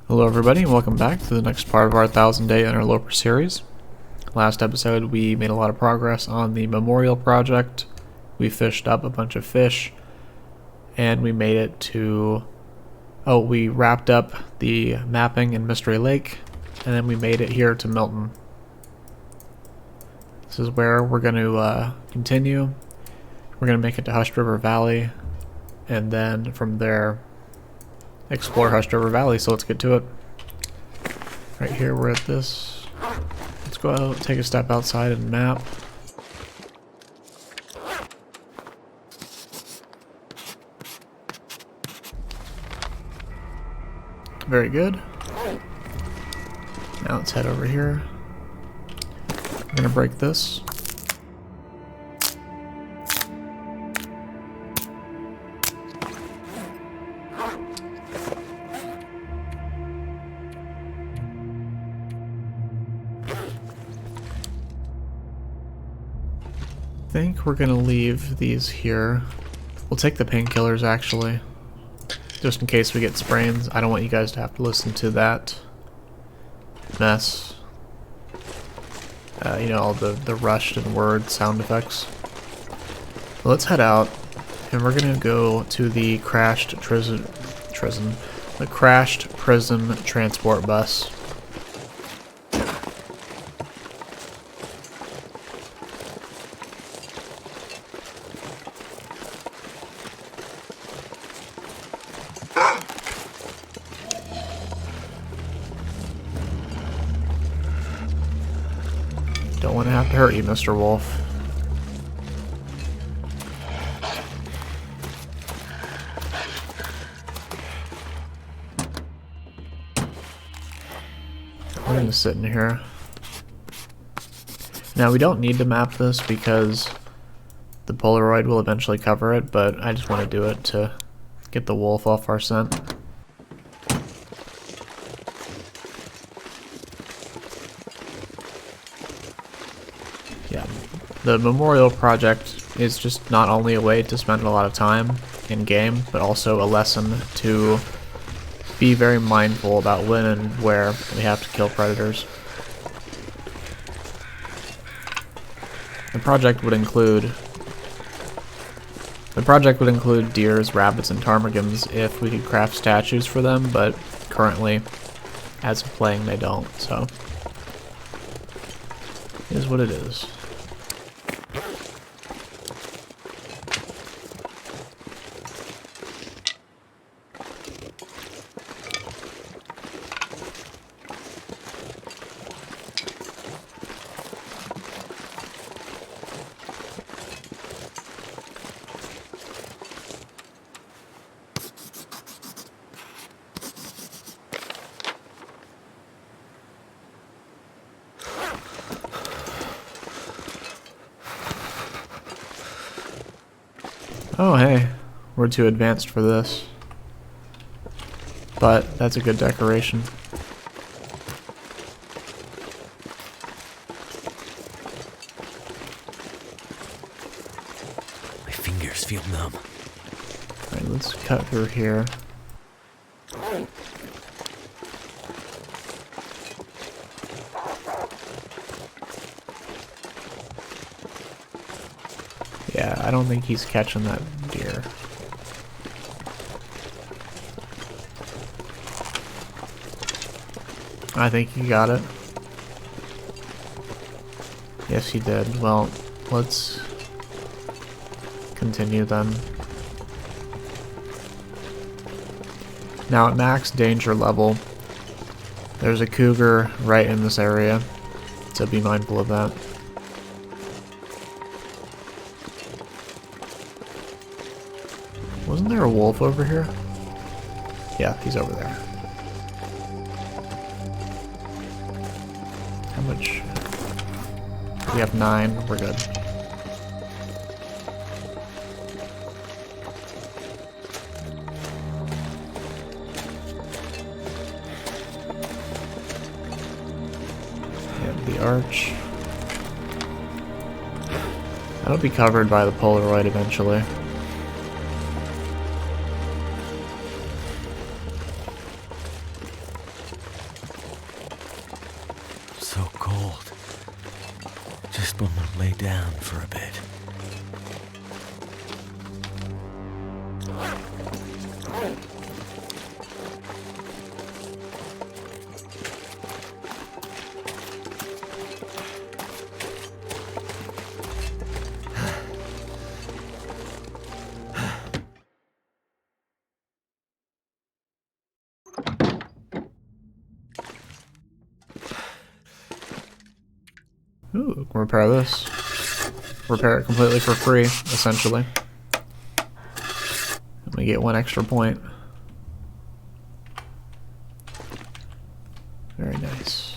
Hello everybody and welcome back to the next part of our 1000-day Interloper series. Last episode we made a lot of progress on the memorial project. We fished up a bunch of fish and we made it to... we wrapped up the mapping in Mystery Lake and then we made it here to Milton. This is where we're going to continue. We're going to make it to Hushed River Valley and then from there explore Hushed River Valley, so let's get to it. Right here we're at this. Let's go out, take a step outside and map. Very good. Now let's head over here. We're gonna break this. I think we're gonna leave these here. We'll take the painkillers actually, just in case we get sprains. I don't want you guys to have to listen to that mess. You know, all the rushed and word sound effects. Well, let's head out, and we're gonna go to the crashed prison transport bus. Don't want to have to hurt you, Mr. Wolf. We're gonna sit in here. Now we don't need to map this because the Polaroid will eventually cover it, but I just want to do it to get the wolf off our scent. Yeah, the memorial project is just not only a way to spend a lot of time in game, but also a lesson to be very mindful about when and where we have to kill predators. The project would include deers, rabbits, and ptarmigans if we could craft statues for them, but currently, as of playing, they don't, so it is what it is. Oh hey, we're too advanced for this. But that's a good decoration. My fingers feel numb. Alright, let's cut through here. Yeah, I don't think he's catching that deer. I think he got it. Yes, he did. Well, let's continue then. Now at max danger level, there's a cougar right in this area, so be mindful of that. Wasn't there a wolf over here? Yeah, he's over there. How much? We have 9, we're good. And the arch. That'll be covered by the Polaroid eventually. so cold. Just want to lay down for a bit. Ooh, repair this. Repair it completely for free, essentially. And we get 1 extra point. Very nice.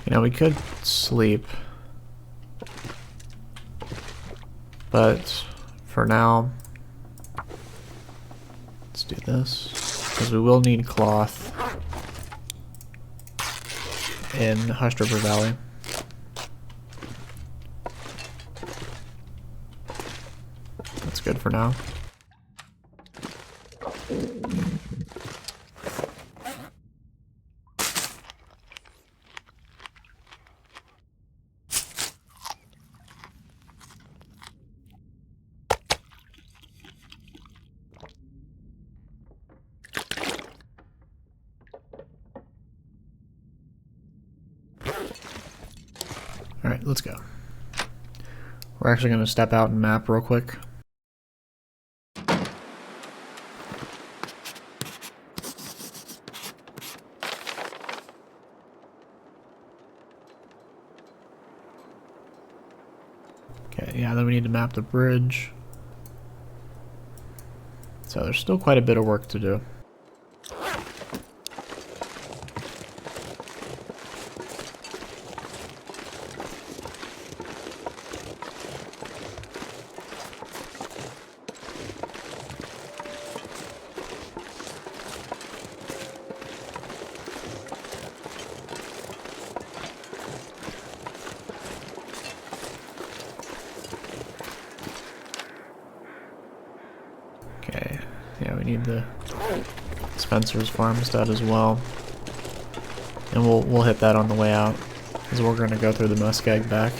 You know, we could sleep. But for now, let's do this. Because we will need cloth in Hush River Valley. That's good for now. Alright, let's go. We're actually going to step out and map real quick. Okay, yeah, then we need to map the bridge. So there's still quite a bit of work to do. Okay, yeah, we need the Spencer's farmstead as well. And we'll hit that on the way out, because we're going to go through the muskeg back.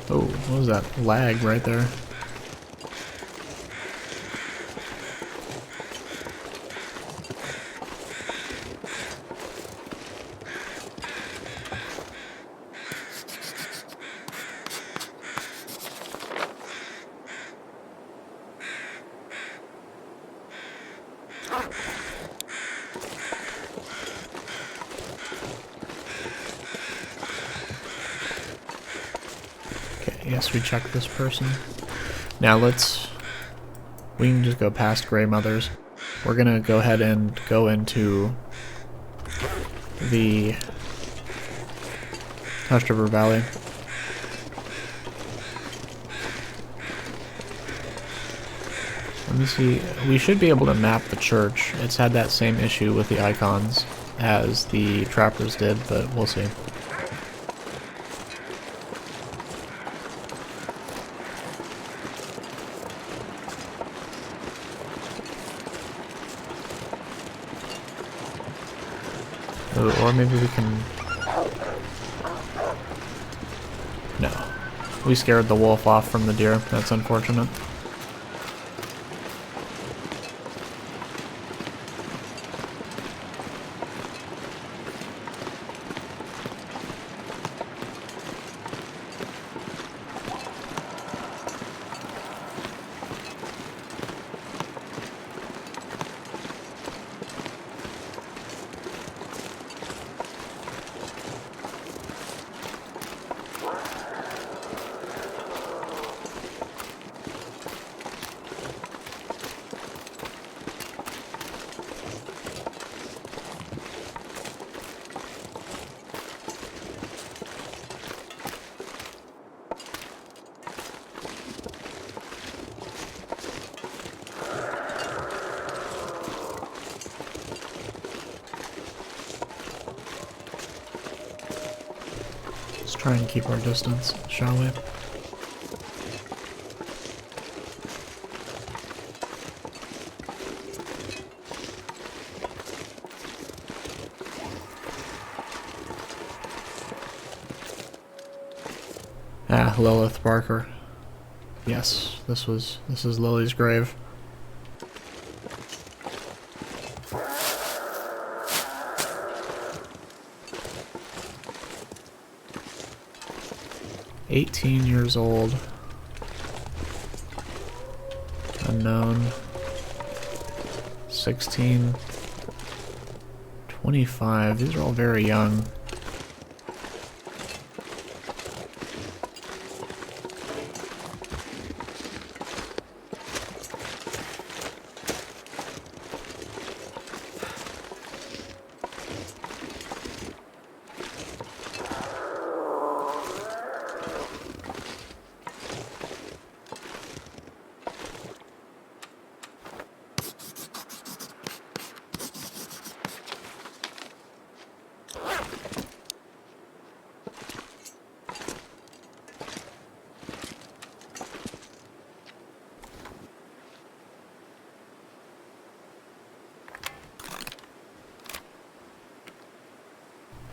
Oh, what was that lag right there? Okay, yes, we checked this person. Now we can just go past Grey Mothers. We're gonna go ahead and go into the Hush River Valley. Let me see, we should be able to map the church. It's had that same issue with the icons as the trappers did, but we'll see. Or maybe we can... No. We scared the wolf off from the deer. That's unfortunate. Try and keep our distance, shall we? Ah, Lilith Barker. Yes, this is Lily's grave. $18 old. Unknown. 16. 25. These are all very young.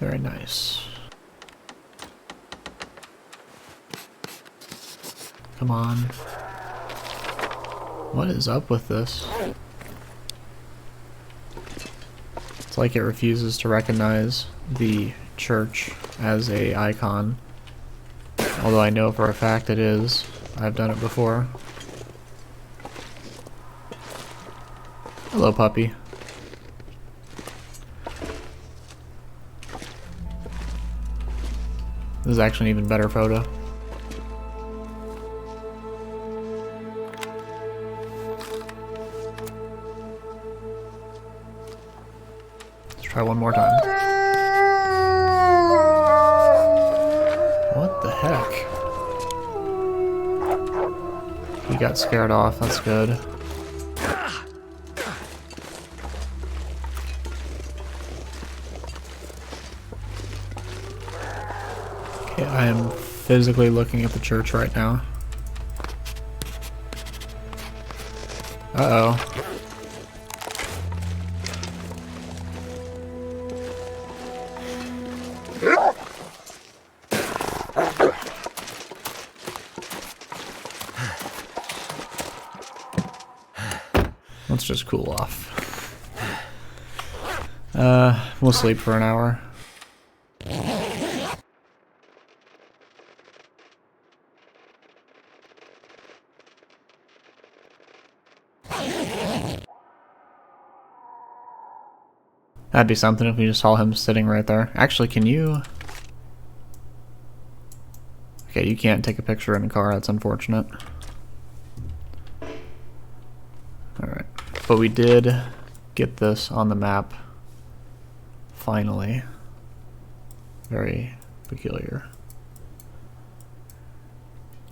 Very nice. Come on. What is up with this? It's like it refuses to recognize the church as a icon. Although I know for a fact it is. I've done it before. Hello, puppy. This is actually an even better photo. Let's try one more time. What the heck? He got scared off, that's good. I am physically looking at the church right now. Uh-oh. Let's just cool off. We'll sleep for an hour. That'd be something if we just saw him sitting right there. Actually, can you... Okay, you can't take a picture in a car. That's unfortunate. Alright. But we did get this on the map. Finally. Very peculiar.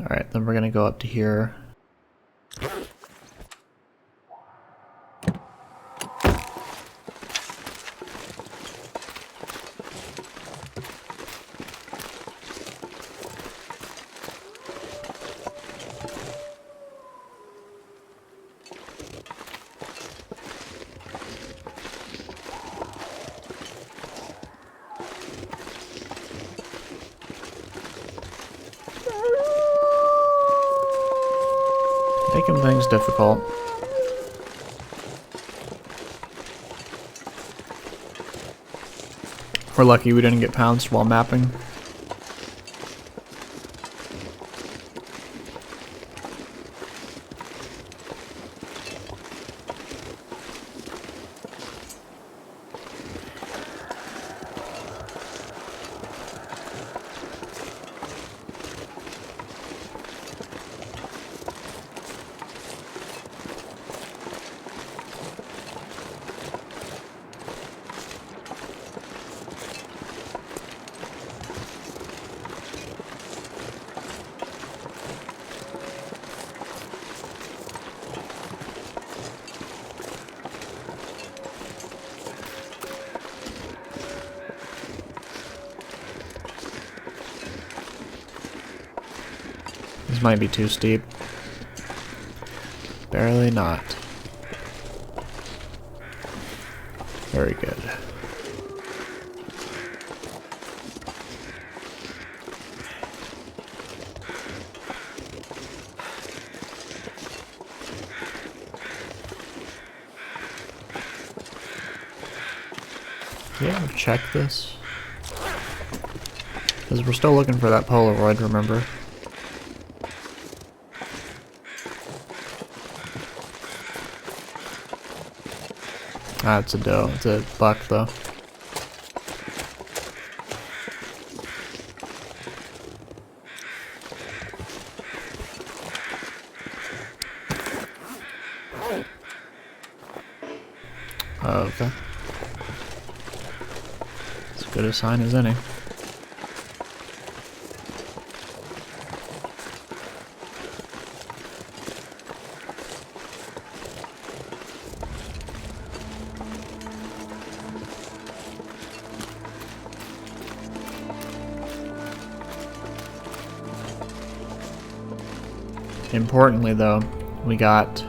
Alright, then we're gonna go up to here. Making things difficult. We're lucky we didn't get pounced while mapping. This might be too steep. Barely not. Very good. Yeah, check this. Because we're still looking for that Polaroid, remember? Ah, it's a doe. It's a buck, though. Oh, okay. As good a sign as any. Importantly, though, we got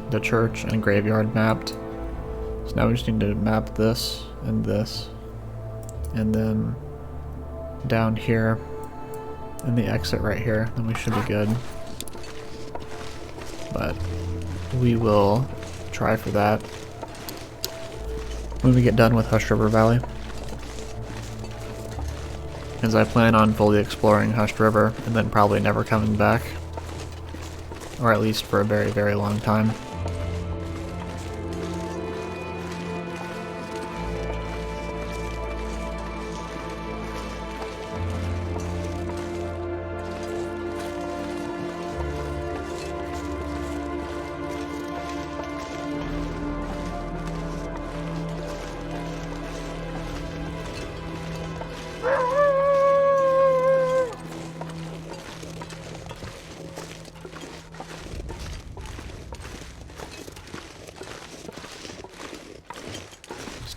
the church and graveyard mapped. So now we just need to map this, and then down here, and the exit right here, then we should be good. But we will try for that when we get done with Hush River Valley, as I plan on fully exploring Hushed River and then probably never coming back. Or at least for a very, very long time.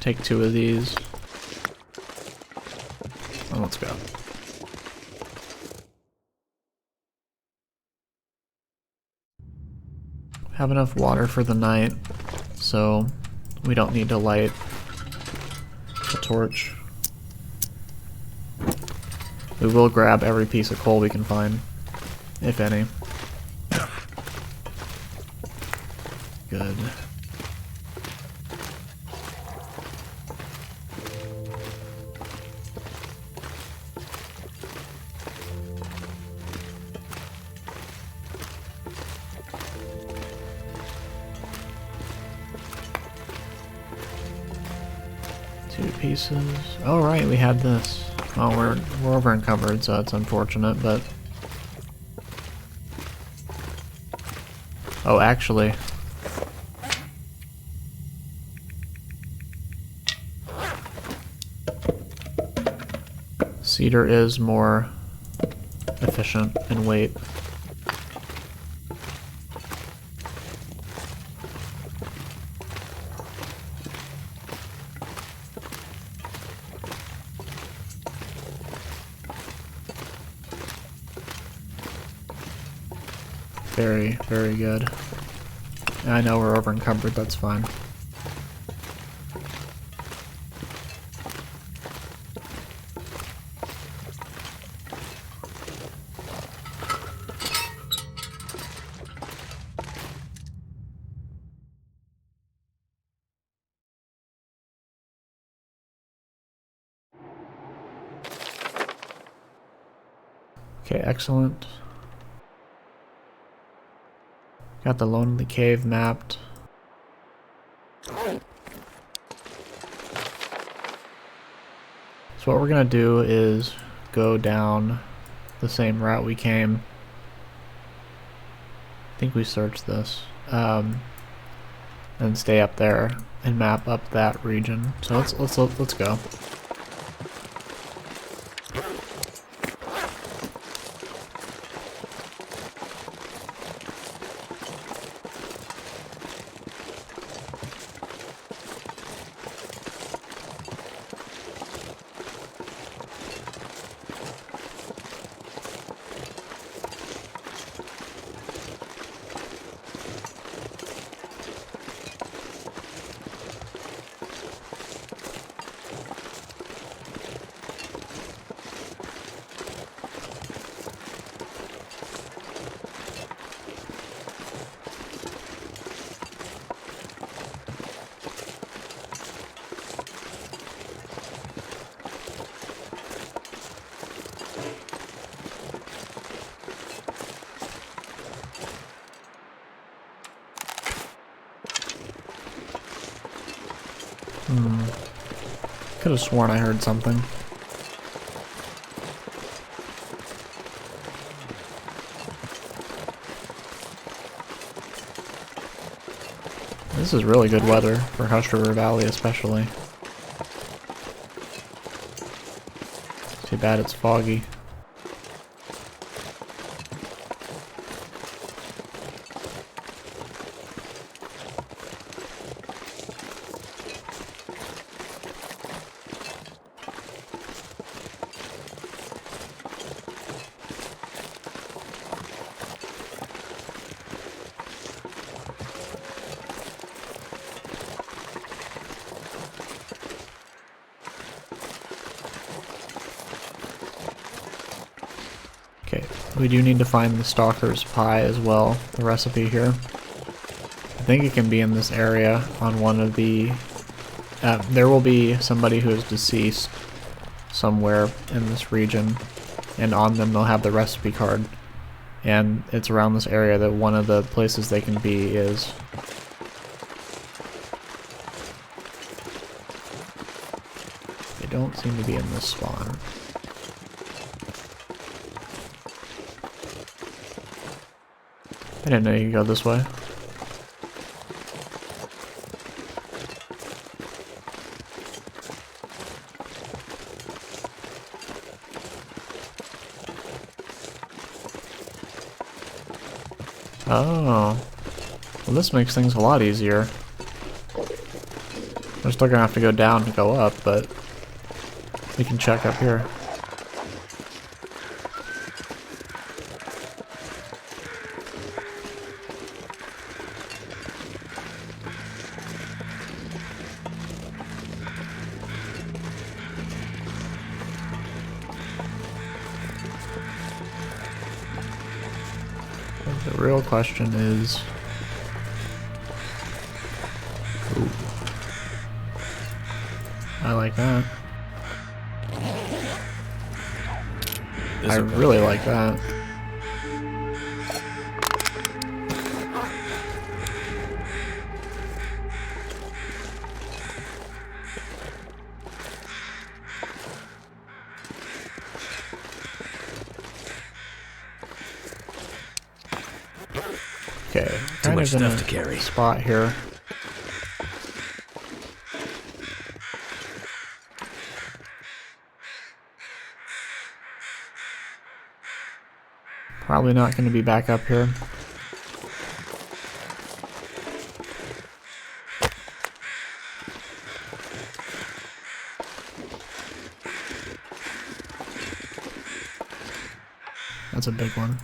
Take 2 of these. And let's go. Have enough water for the night, so we don't need to light a torch. We will grab every piece of coal we can find, if any. Good. Pieces. Oh right, we had this. Oh, we're over encumbered, so that's unfortunate. But oh, actually, cedar is more efficient in weight. Very, very good. I know we're over encumbered, that's fine. Okay, excellent. Got the Lonely Cave mapped. So what we're gonna do is go down the same route we came. I think we searched this. And stay up there and map up that region. So let's go. Could have sworn I heard something. This is really good weather for Hush River Valley especially. Too bad it's foggy. Okay, we do need to find the Stalker's Pie as well, the recipe here. I think it can be in this area on one of the... there will be somebody who is deceased somewhere in this region, and on them they'll have the recipe card. And it's around this area that one of the places they can be is. They don't seem to be in this spawn. I didn't know you could go this way. Oh. Well, this makes things a lot easier. We're still gonna have to go down to go up, but we can check up here. The real question is... Ooh. I like that. I really like that. Okay, kind of in a spot here. Probably not going to be back up here. That's a big one.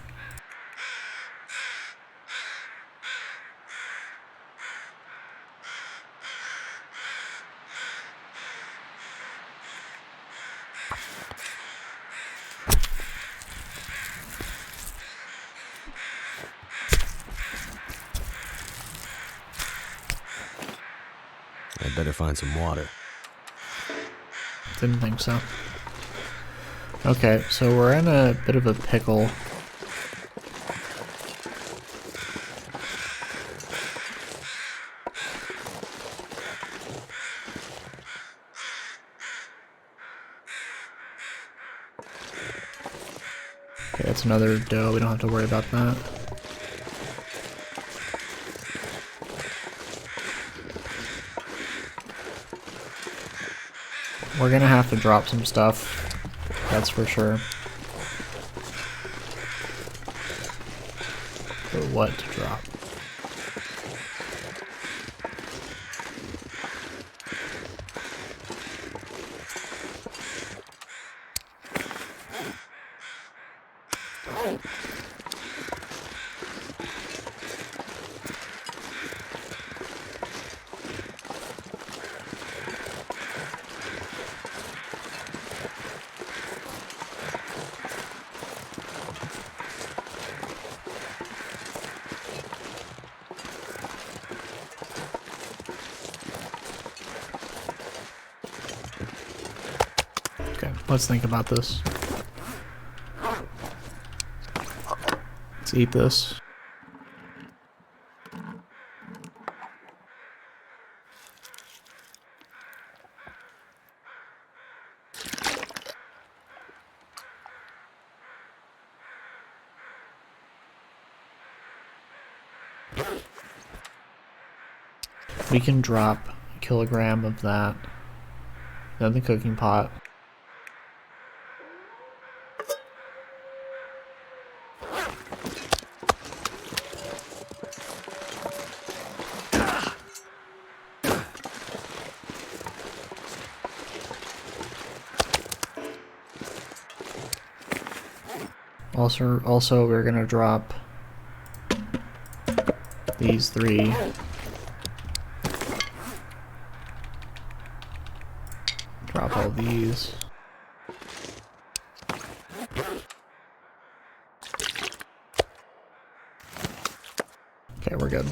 I'd better find some water. Didn't think so. Okay, so we're in a bit of a pickle. Okay, that's another doe. We don't have to worry about that. We're gonna have to drop some stuff, that's for sure. But what to drop? Okay, let's think about this. Let's eat this. We can drop a kilogram of that. Then the cooking pot. Also, we're gonna drop these 3. Drop all these. Okay, we're good.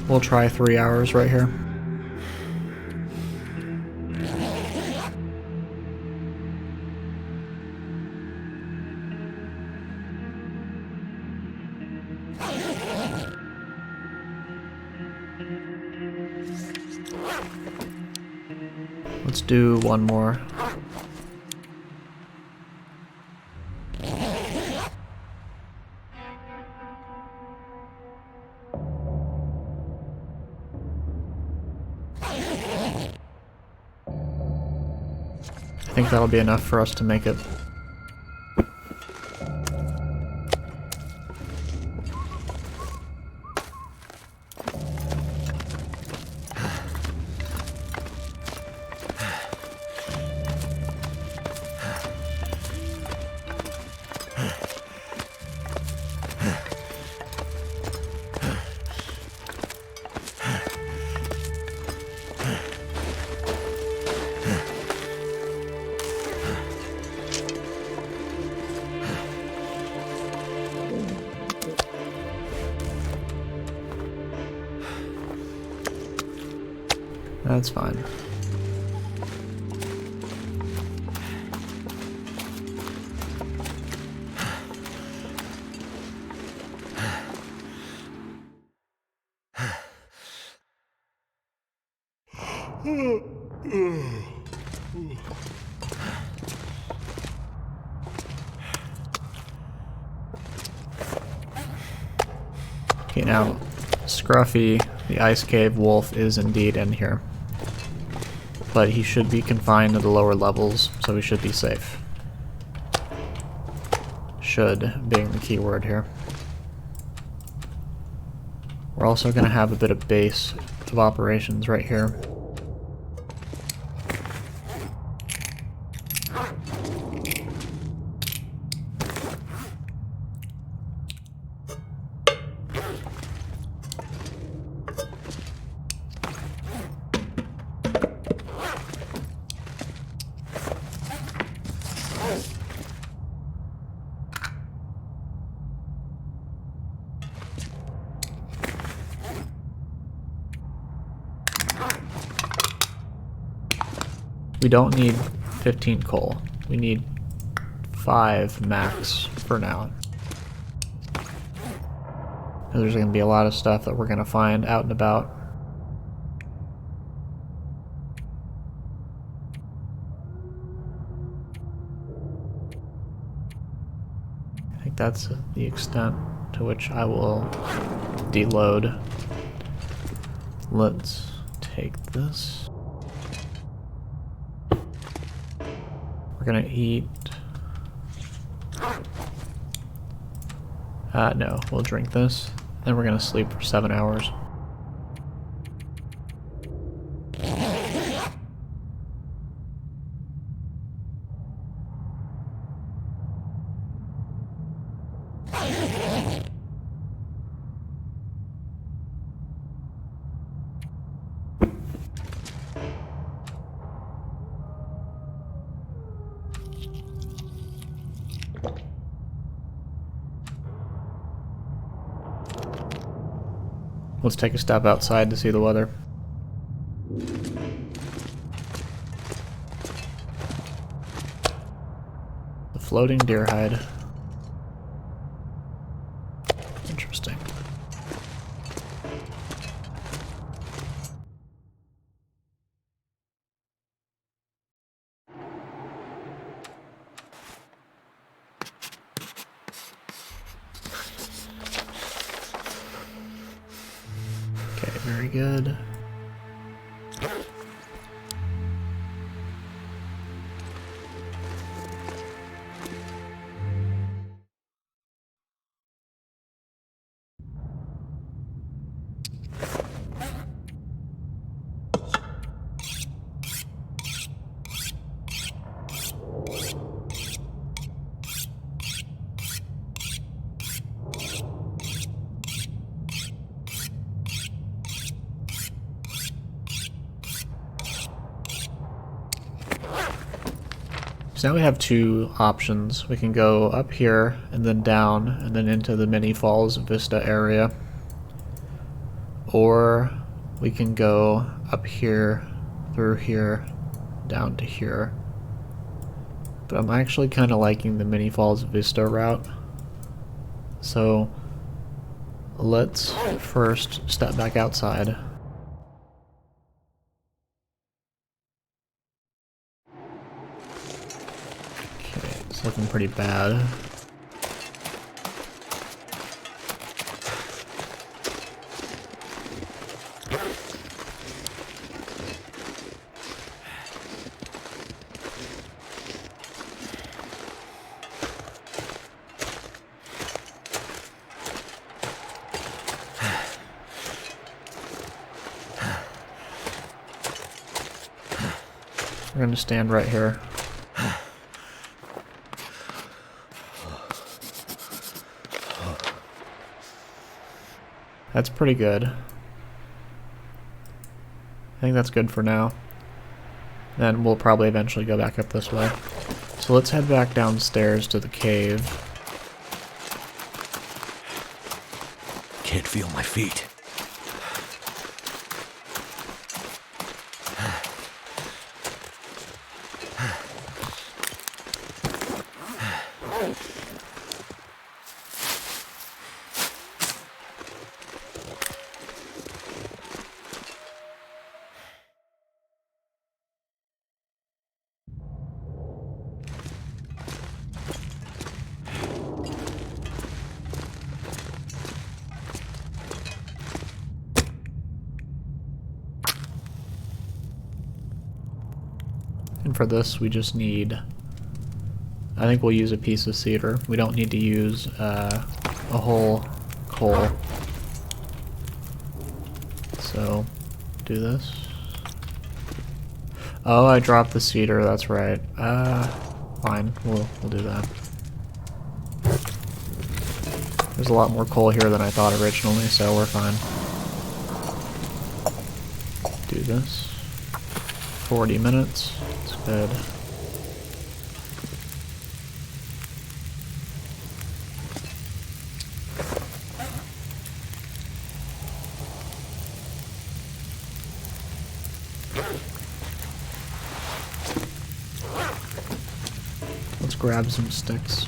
We'll try 3 hours right here. Let's do one more. I think that'll be enough for us to make it. That's fine. Okay, now Scruffy, the ice cave wolf, is indeed in here. But he should be confined to the lower levels, so we should be safe. Should being the key word here. We're also going to have a bit of base of operations right here. We don't need 15 coal. We need 5 max for now. There's going to be a lot of stuff that we're going to find out and about. I think that's the extent to which I will deload. Let's take this. We're gonna eat. No, we'll drink this. Then we're gonna sleep for 7 hours. Let's take a step outside to see the weather. The floating deer hide. Interesting. Okay, very good. So now we have two options. We can go up here and then down and then into the Mini Falls Vista area. Or we can go up here, through here, down to here. But I'm actually kind of liking the Mini Falls Vista route. So let's first step back outside. It's looking pretty bad. We're going to stand right here. That's pretty good. I think that's good for now. Then we'll probably eventually go back up this way. So let's head back downstairs to the cave. Can't feel my feet. And for this, we just need, I think we'll use a piece of cedar. We don't need to use a whole coal. So, do this. Oh, I dropped the cedar, that's right. Fine, we'll do that. There's a lot more coal here than I thought originally, so we're fine. Do this. 40 minutes. It's good. Let's grab some sticks.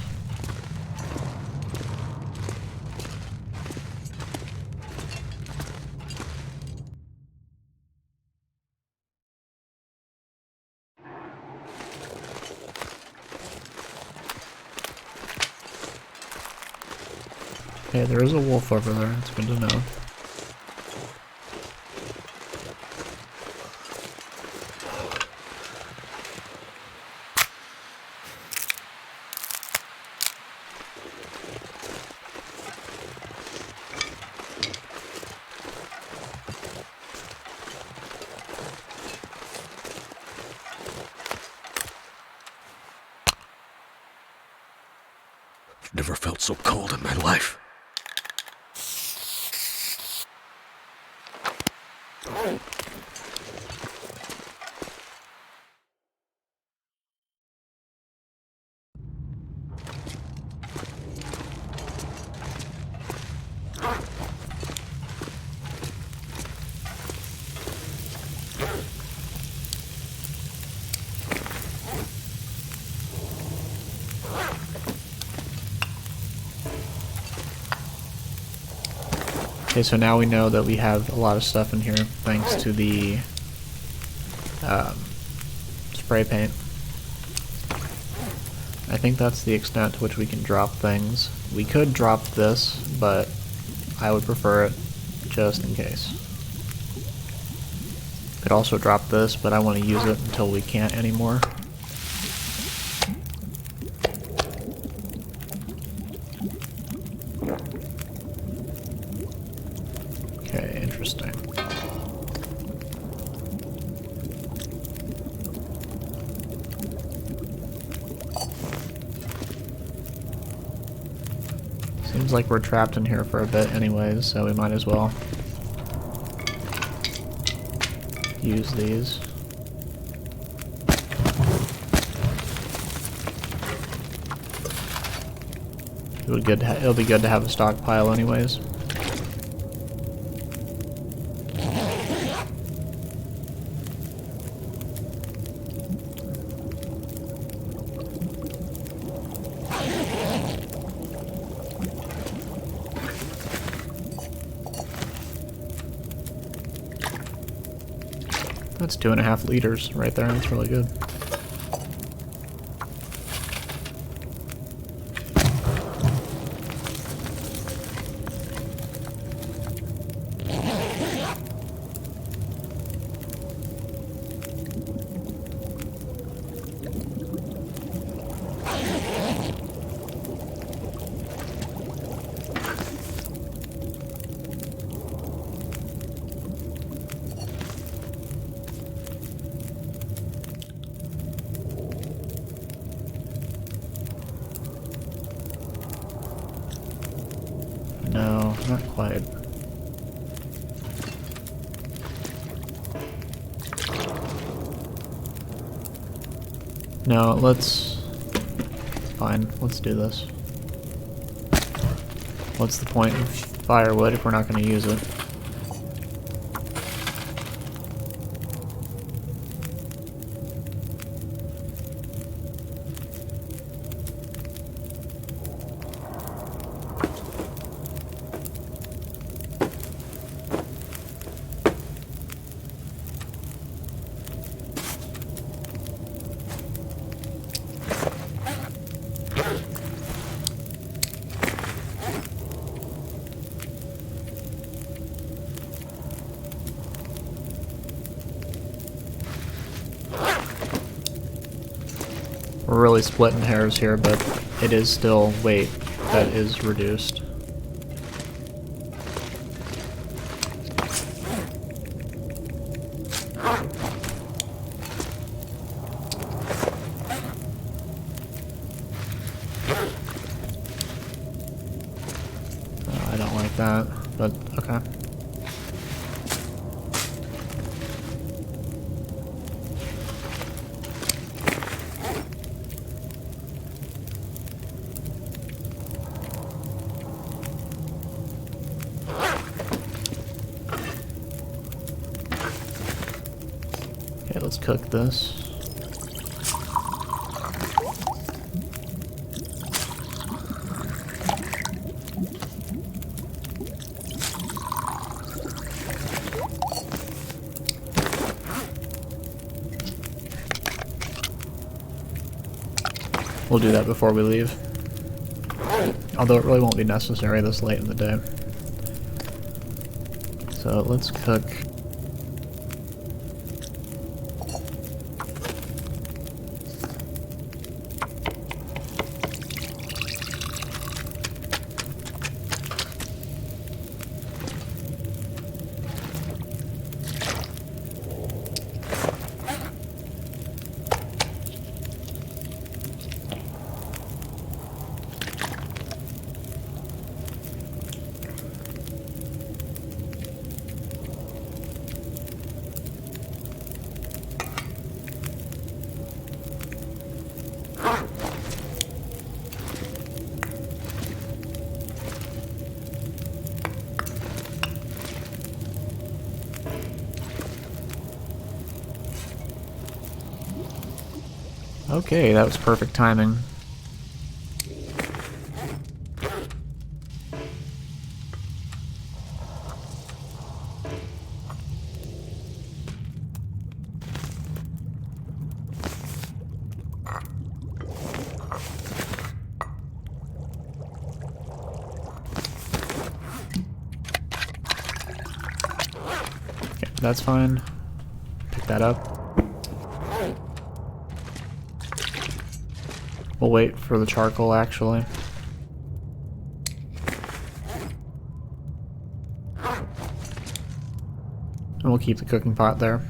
Okay, there is a wolf over there. It's good to know. Never felt so cold in my life. Okay, so now we know that we have a lot of stuff in here thanks to the spray paint. I think that's the extent to which we can drop things. We could drop this, but I would prefer it just in case. Could also drop this, but I want to use it until we can't anymore. Okay, interesting. Seems like we're trapped in here for a bit anyways, so we might as well use these. It'll be good to have a stockpile anyways. That's 2.5 liters right there. That's really good. No, not quite. No, fine, let's do this. What's the point of firewood if we're not going to use it? We're really splitting hairs here, but it is still weight that is reduced. I don't like that, but okay. Okay, let's cook this. We'll do that before we leave. Although it really won't be necessary this late in the day. So let's cook. Okay, that was perfect timing. That's fine. Pick that up. We'll wait for the charcoal, actually. And we'll keep the cooking pot there.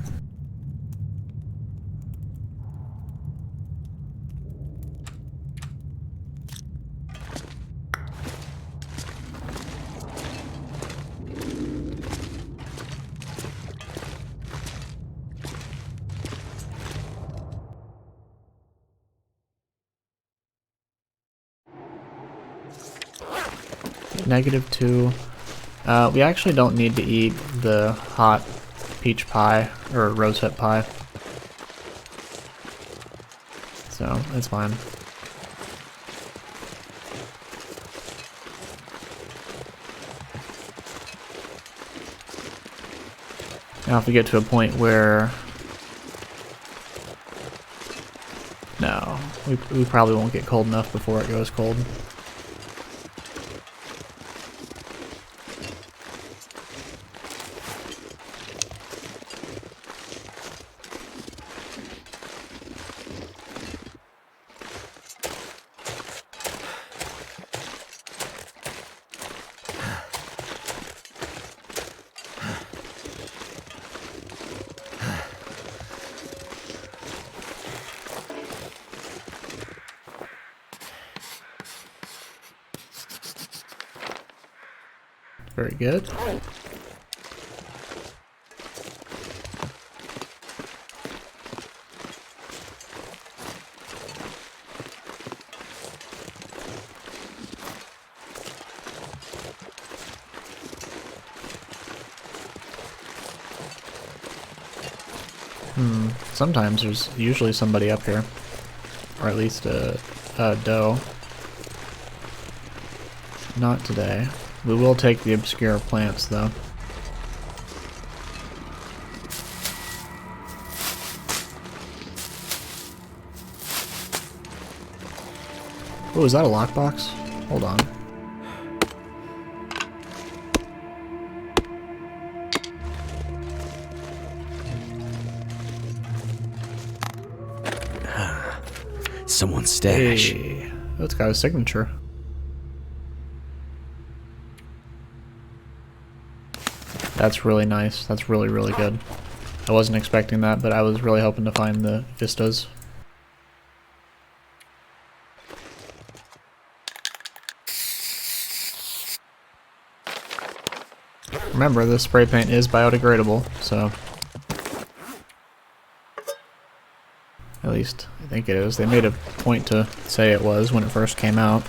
-2. We actually don't need to eat the hot peach pie or rosehip pie, so it's fine. Now if we get to a point where... No, we probably won't get cold enough before it goes cold. Very good. Sometimes there's usually somebody up here, or at least a doe. Not today. We will take the obscure plants, though. Oh, is that a lockbox? Hold on. Someone's stash. Hey. Oh, it's got a signature. That's really nice. That's really, really good. I wasn't expecting that, but I was really hoping to find the vistas. Remember, this spray paint is biodegradable, so... At least, I think it is. They made a point to say it was when it first came out.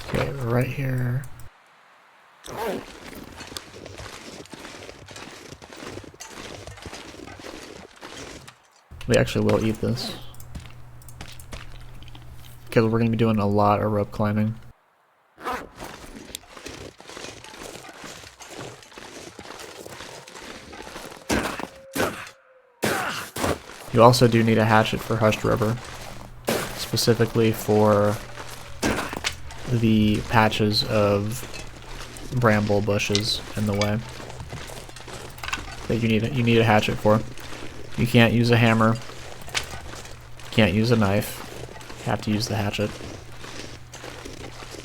Okay, we're right here. We actually will eat this, because we're going to be doing a lot of rope climbing. You also do need a hatchet for Hushed River, specifically for the patches of bramble bushes in the way that you need a hatchet for. You can't use a hammer, can't use a knife. You have to use the hatchet.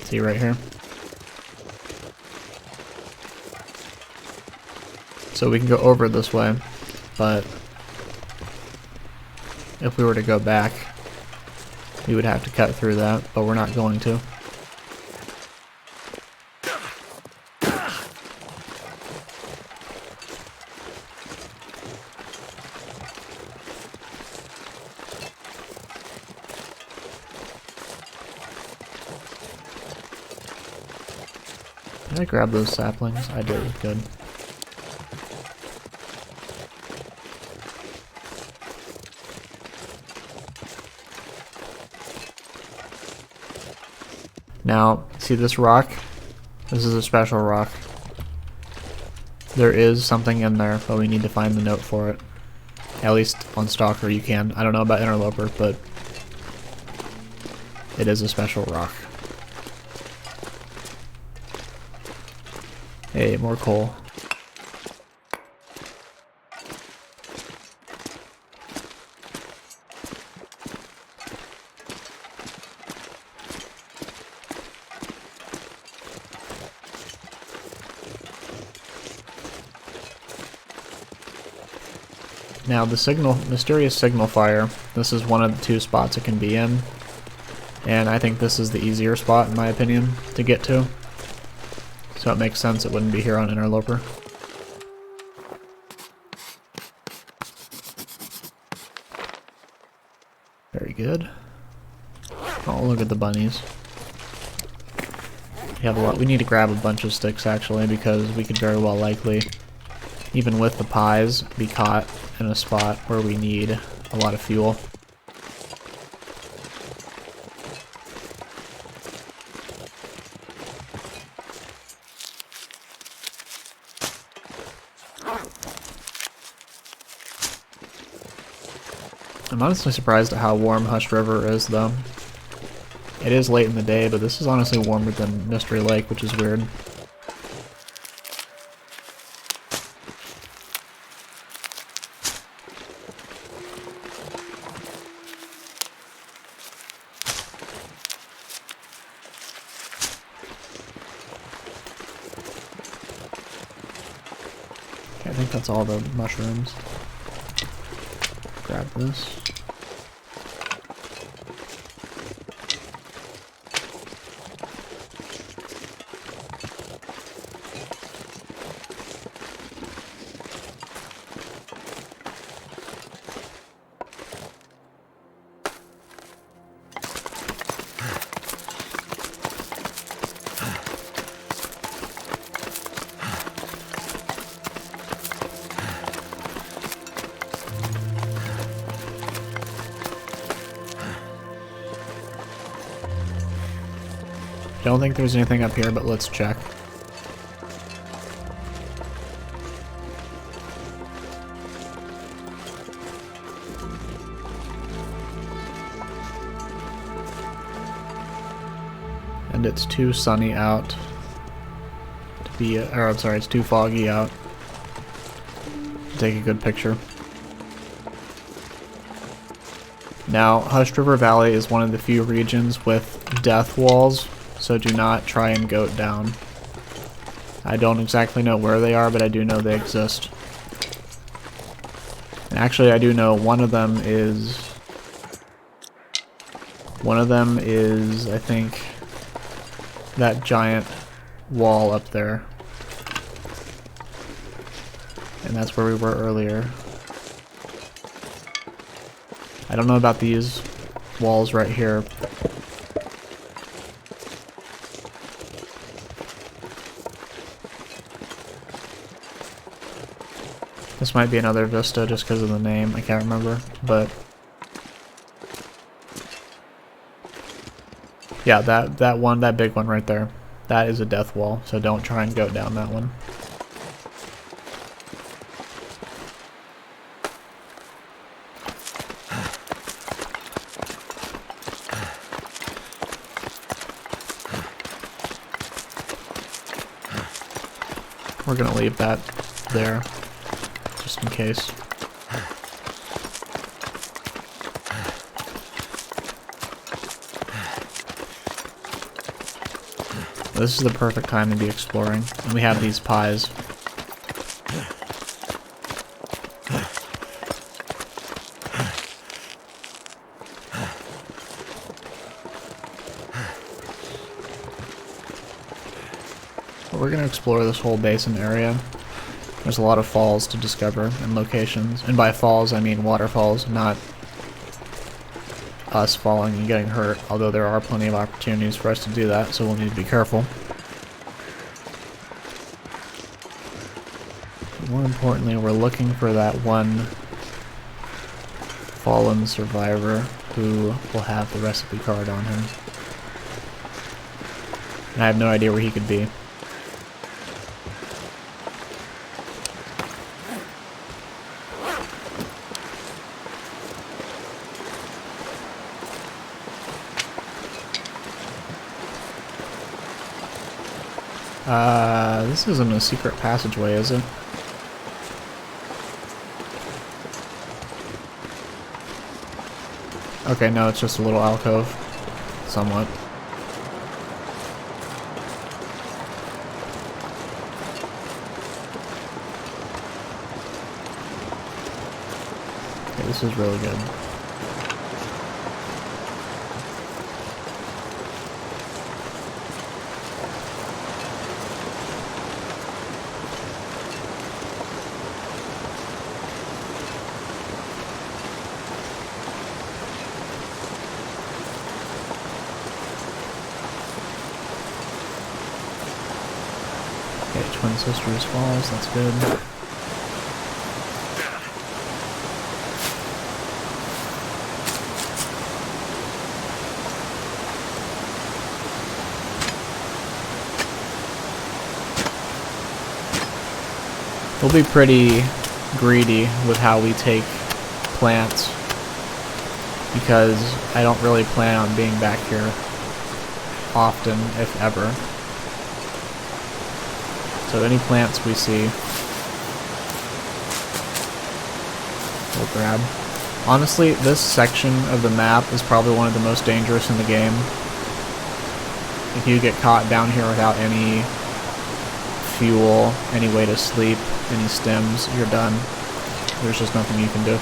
See right here? So we can go over this way, but if we were to go back, we would have to cut through that, but we're not going to. Did I grab those saplings? I did. Good. Now, see this rock? This is a special rock. There is something in there, but we need to find the note for it. At least on Stalker you can. I don't know about Interloper, but it is a special rock. Hey, more coal. Now the mysterious signal fire, this is one of the 2 spots it can be in, and I think this is the easier spot in my opinion to get to, so it makes sense it wouldn't be here on Interloper. Very good. Oh, look at the bunnies. We have a lot. We need to grab a bunch of sticks actually, because we could very well likely, even with the pies, be caught in a spot where we need a lot of fuel. I'm honestly surprised at how warm Hushed River is, though. It is late in the day, but this is honestly warmer than Mystery Lake, which is weird. Okay, I think that's all the mushrooms. Grab this. Don't think there's anything up here, but let's check. And it's too sunny out to be, or I'm sorry, it's too foggy out to take a good picture. Now, Hushed River Valley is one of the few regions with death walls, so do not try and goat down. I don't exactly know where they are, but I do know they exist. And actually, I do know one of them is, I think, that giant wall up there. And that's where we were earlier. I don't know about these walls right here. This might be another vista just because of the name, I can't remember, but yeah, that big one right there, that is a death wall, so don't try and go down that one. We're gonna leave that there, just in case. This is the perfect time to be exploring, and we have these pies. We're going to explore this whole basin area. There's a lot of falls to discover and locations. And by falls, I mean waterfalls, not us falling and getting hurt, although there are plenty of opportunities for us to do that, so we'll need to be careful. More importantly, we're looking for that one fallen survivor who will have the recipe card on him. And I have no idea where he could be. This isn't a secret passageway, is it? Okay, no, it's just a little alcove. Somewhat. Okay, this is really good. Okay, Twin Sisters Falls, that's good. We'll be pretty greedy with how we take plants because I don't really plan on being back here often, if ever. So any plants we see, we'll grab. Honestly, this section of the map is probably one of the most dangerous in the game. If you get caught down here without any fuel, any way to sleep, any stims, you're done. There's just nothing you can do.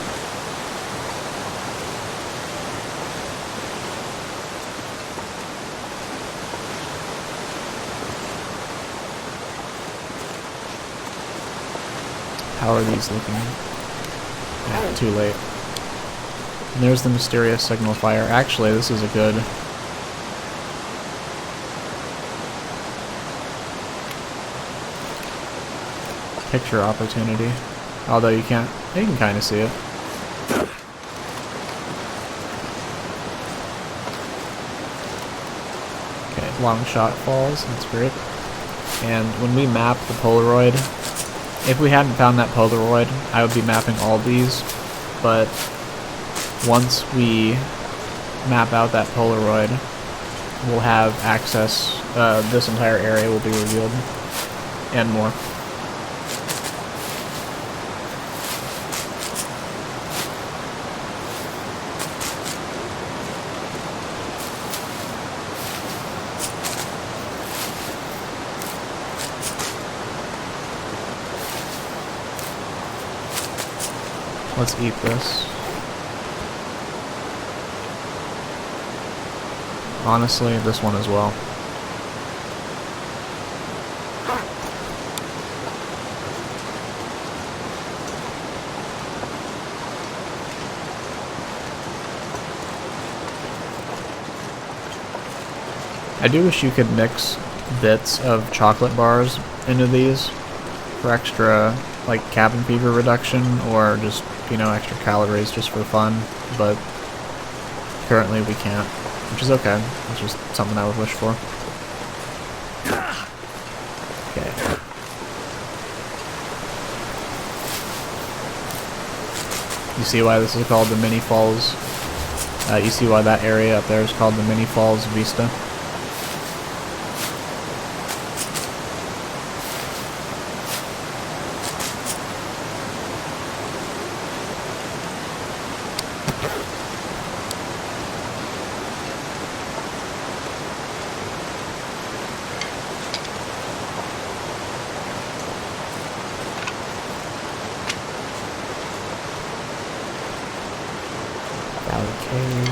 How are these looking? Yeah, too late. And there's the mysterious signal fire. Actually, this is a good picture opportunity. Although you can kind of see it. Okay, long shot falls, that's great. And when we map the Polaroid, if we hadn't found that Polaroid, I would be mapping all these, but once we map out that Polaroid, we'll have access, this entire area will be revealed, and more. Let's eat this. Honestly, this one as well. I do wish you could mix bits of chocolate bars into these for extra, like, cabin fever reduction, or just, you know, extra calories just for fun, but currently we can't, which is okay. It's just something I would wish for. Okay. You see why this is called the Mini Falls? You see why that area up there is called the Mini Falls Vista? Cave.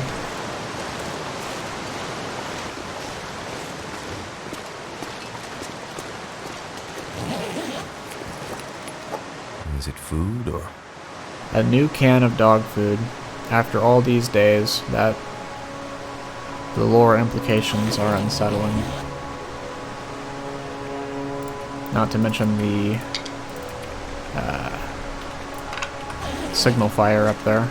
Is it food or? A new can of dog food. After all these days, the lore implications are unsettling. Not to mention the signal fire up there.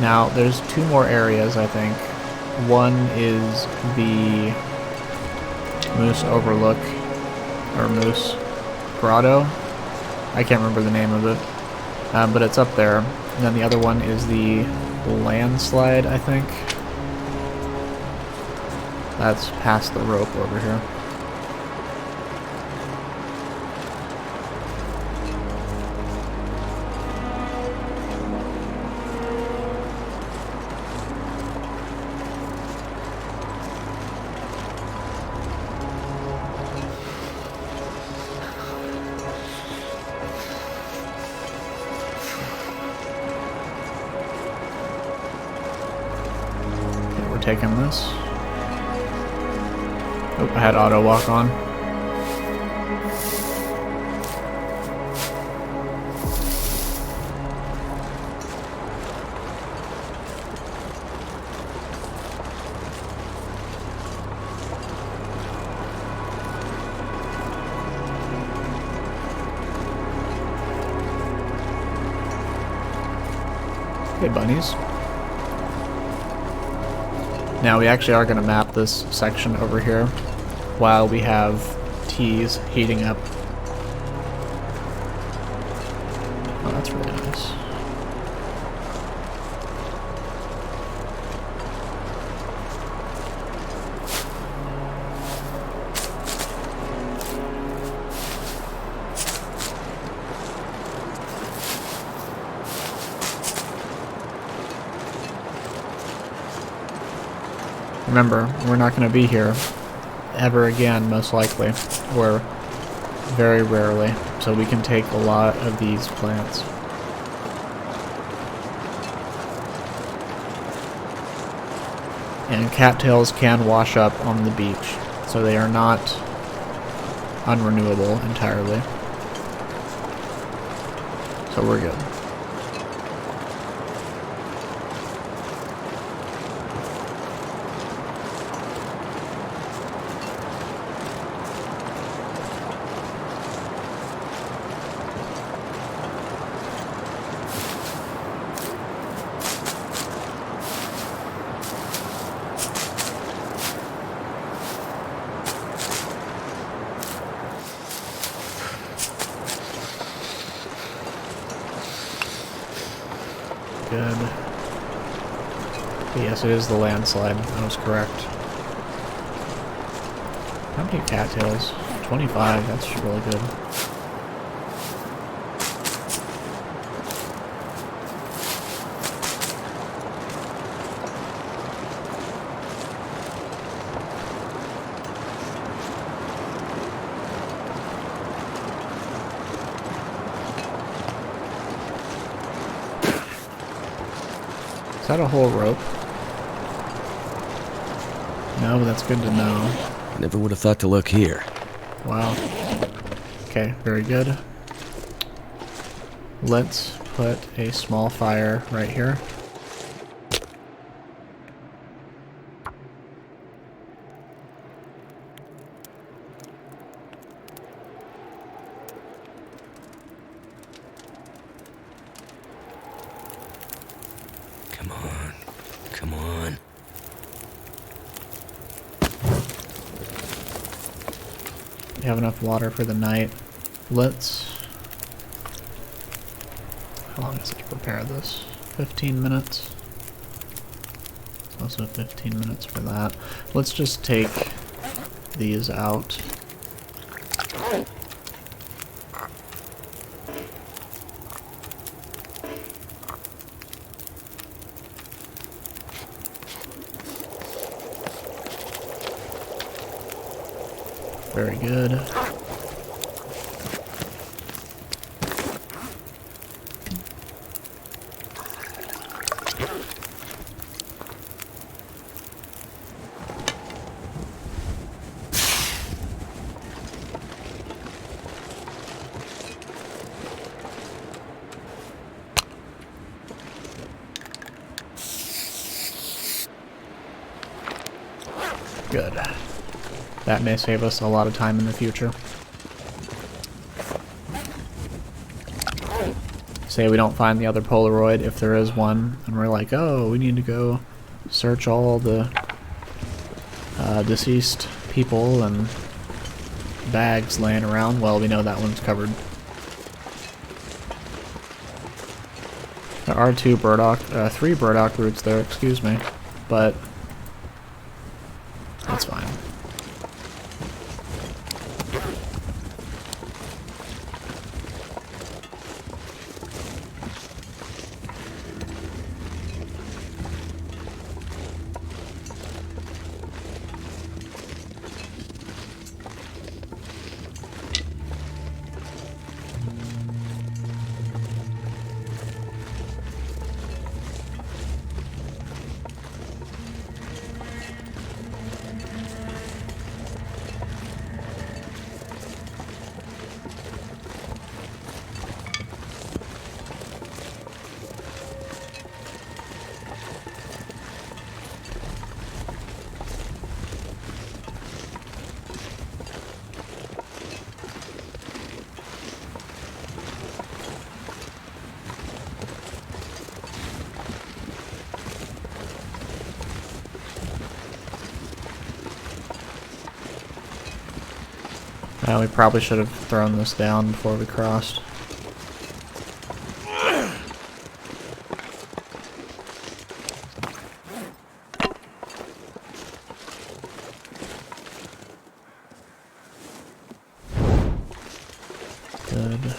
Now, there's two more areas, I think. One is the Moose Overlook, or Moose Grotto. I can't remember the name of it, but it's up there. And then the other one is the landslide, I think. That's past the rope over here. Taking this. Oh, I had auto walk on. Hey, bunnies. Now we actually are going to map this section over here while we have teas heating up. Oh, that's really nice. Remember, we're not going to be here ever again, most likely, or very rarely, so we can take a lot of these plants. And cattails can wash up on the beach, so they are not unrenewable entirely. So we're good. Good. Yes, it is the landslide. I was correct. How many cattails? 25. That's really good. Is that a whole rope? No, but that's good to know. Never would have thought to look here. Wow. Okay, very good. Let's put a small fire right here. Come on. Come on. We have enough water for the night. Let's... How long does it to prepare this? 15 minutes? Also 15 minutes for that. Let's just take these out. Very good. Good. That may save us a lot of time in the future. Say we don't find the other Polaroid, if there is one, and we're like, oh, we need to go search all the deceased people and bags laying around. Well, we know that one's covered. There are three burdock roots there, excuse me, but that's fine. We probably should have thrown this down before we crossed. Good.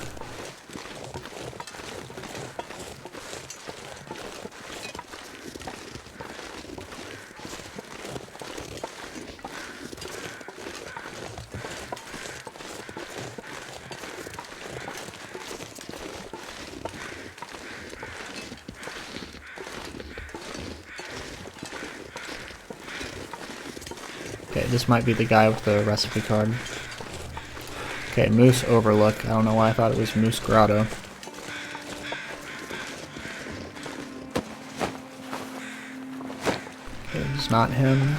Okay, this might be the guy with the recipe card. Okay, Moose Overlook. I don't know why I thought it was Moose Grotto. Okay, it's not him.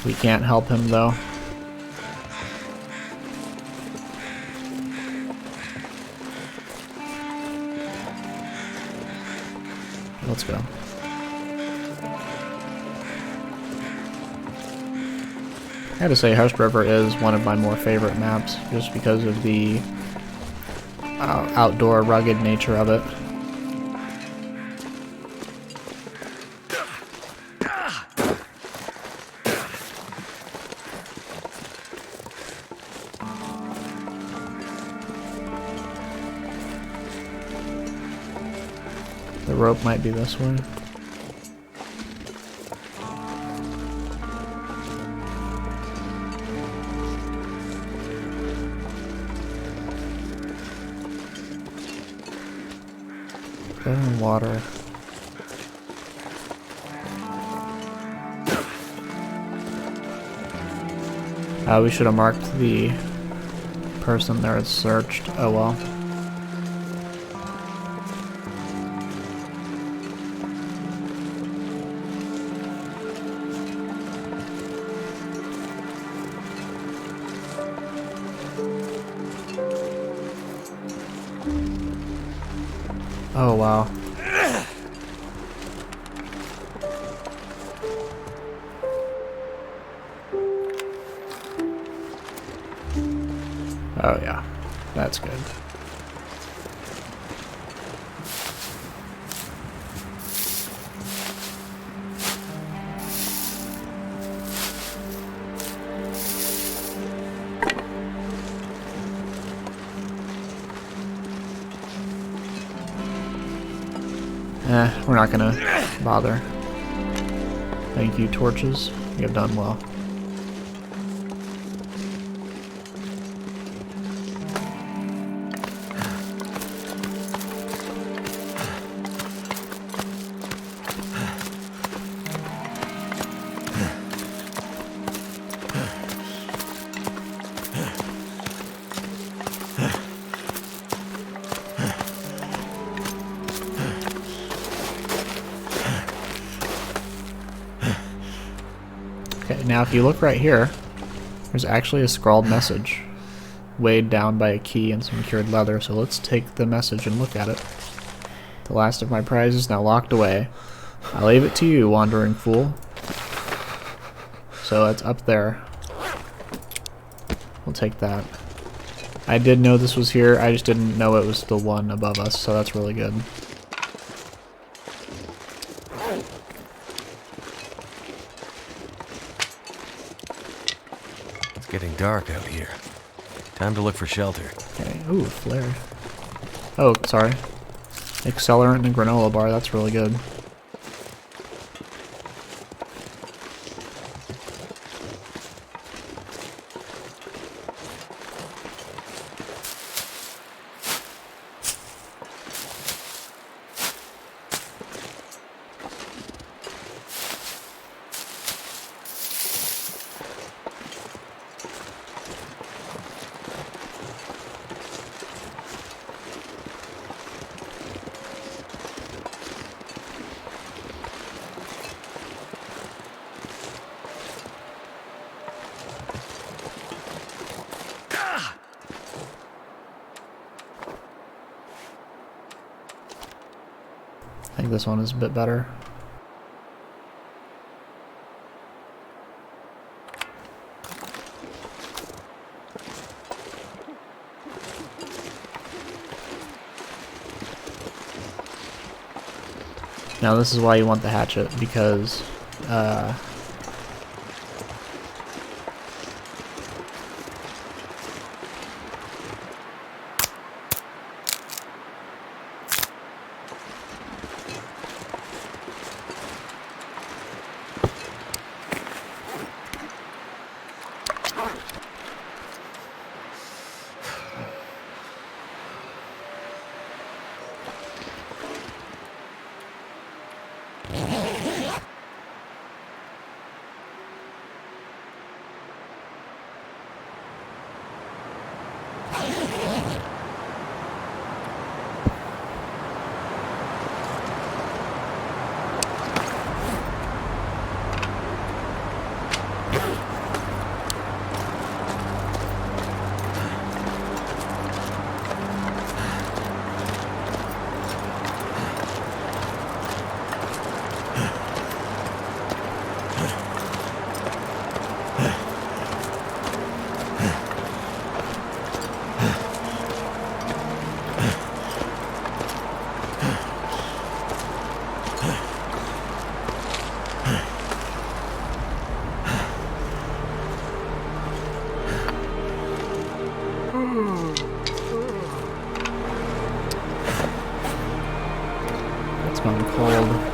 We can't help him though. Let's go. I gotta say, Hush River is one of my more favorite maps, just because of the outdoor, rugged nature of it. The rope might be this way. Water. We should have marked the person there as searched. Oh well. Oh wow. Oh yeah, that's good. We're not gonna bother. Thank you, torches. You have done well. Okay, now if you look right here, there's actually a scrawled message weighed down by a key and some cured leather, so let's take the message and look at it. The last of my prizes now locked away. I leave it to you, wandering fool. So it's up there. take that. I did know this was here, I just didn't know it was the one above us, so that's really good. It's getting dark out here. Time to look for shelter. Okay, ooh, flare. Oh, sorry. Accelerant and granola bar, that's really good. I think this one is a bit better. Now this is why you want the hatchet, because it's gone cold.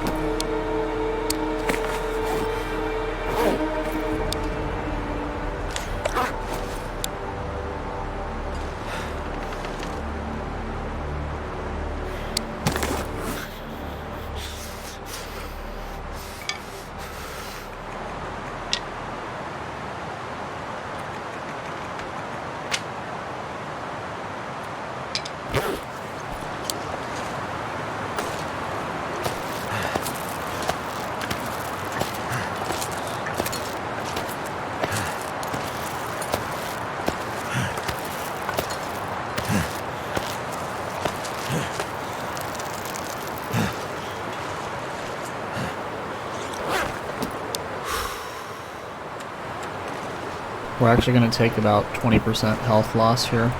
We're actually going to take about 20% health loss here.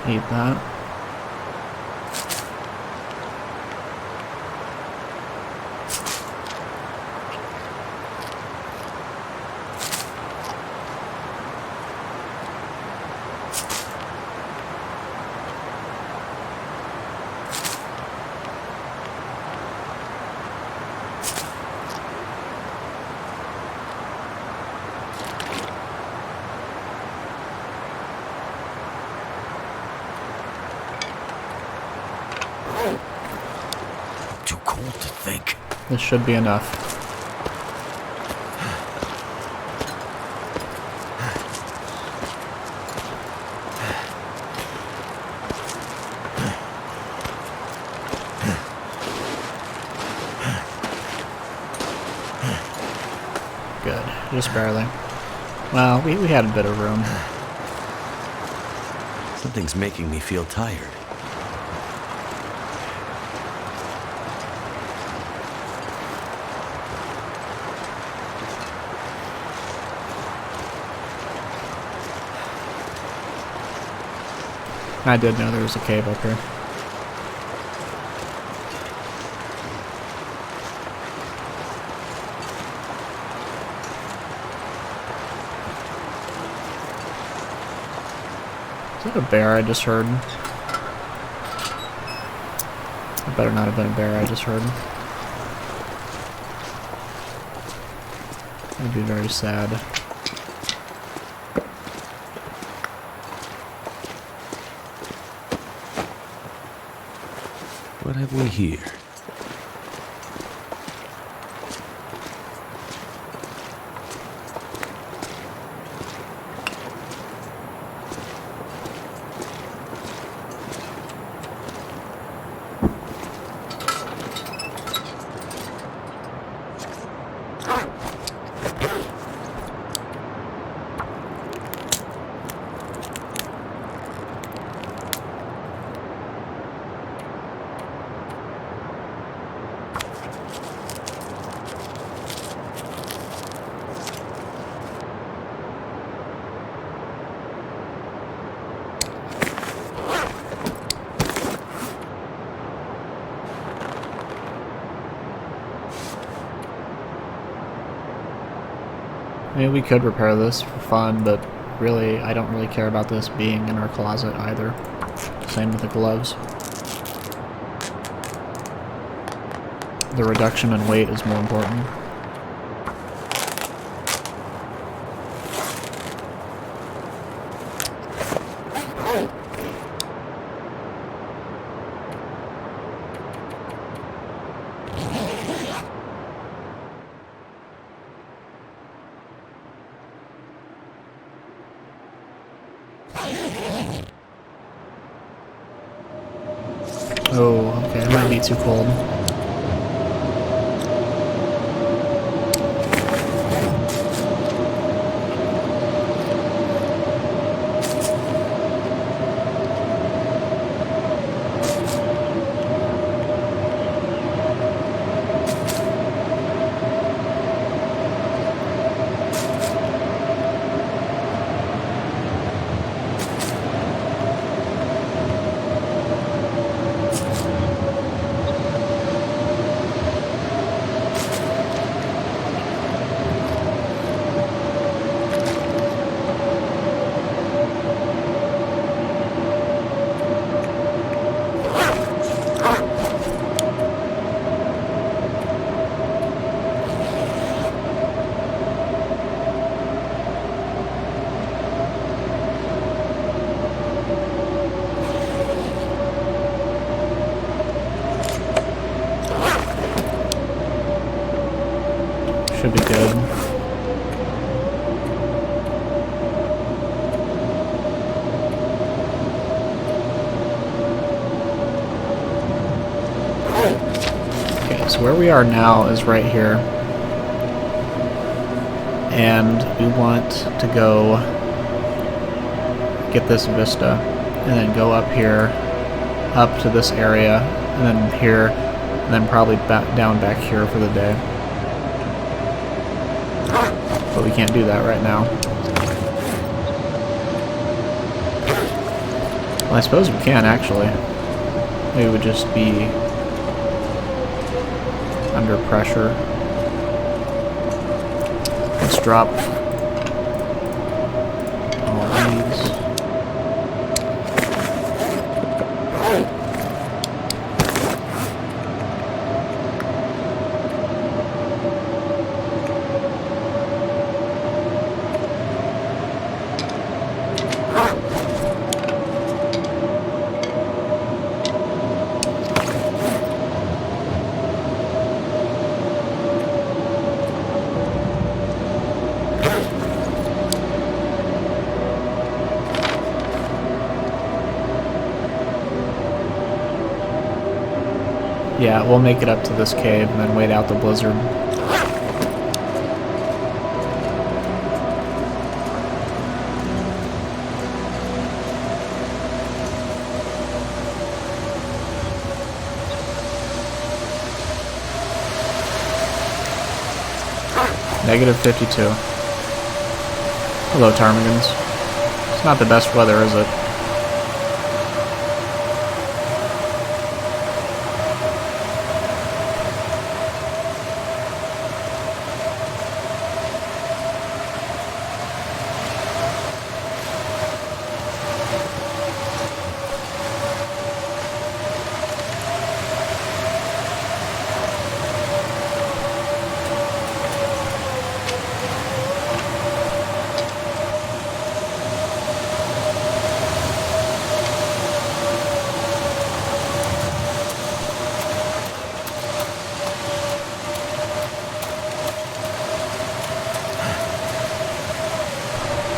Eat that. Too cold to think. This should be enough. Just barely. Well, we had a bit of room. Something's making me feel tired. I did know there was a cave up here. Is that a bear I just heard? It better not have been a bear I just heard. That'd be very sad. What have we here? I mean, we could repair this for fun, but really, I don't really care about this being in our closet either. Same with the gloves. The reduction in weight is more important. Oh, okay, it might be too cold. Should be good. Okay, so where we are now is right here. And we want to go get this vista and then go up here, up to this area, and then here, and then probably back down back here for the day. But we can't do that right now. Well, I suppose we can, actually. We would just be under pressure. Let's drop all these. Yeah, we'll make it up to this cave and then wait out the blizzard. Negative 52. Hello, ptarmigans. It's not the best weather, is it?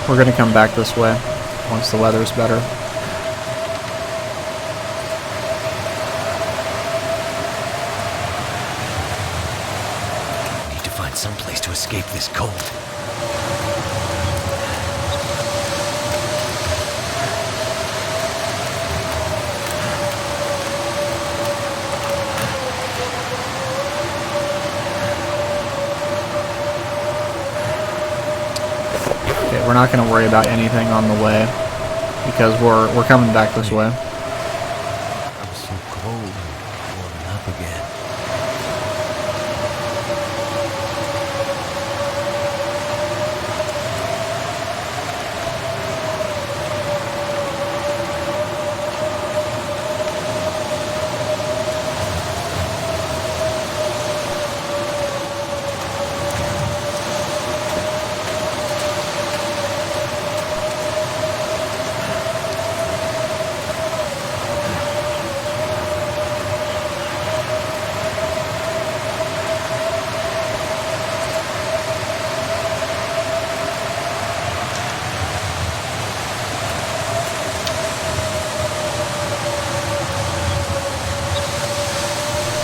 We're gonna come back this way once the weather's better. Need to find some place to escape this cold. Okay, we're not gonna worry about anything on the way because we're coming back this way. I'm so cold and warming up again.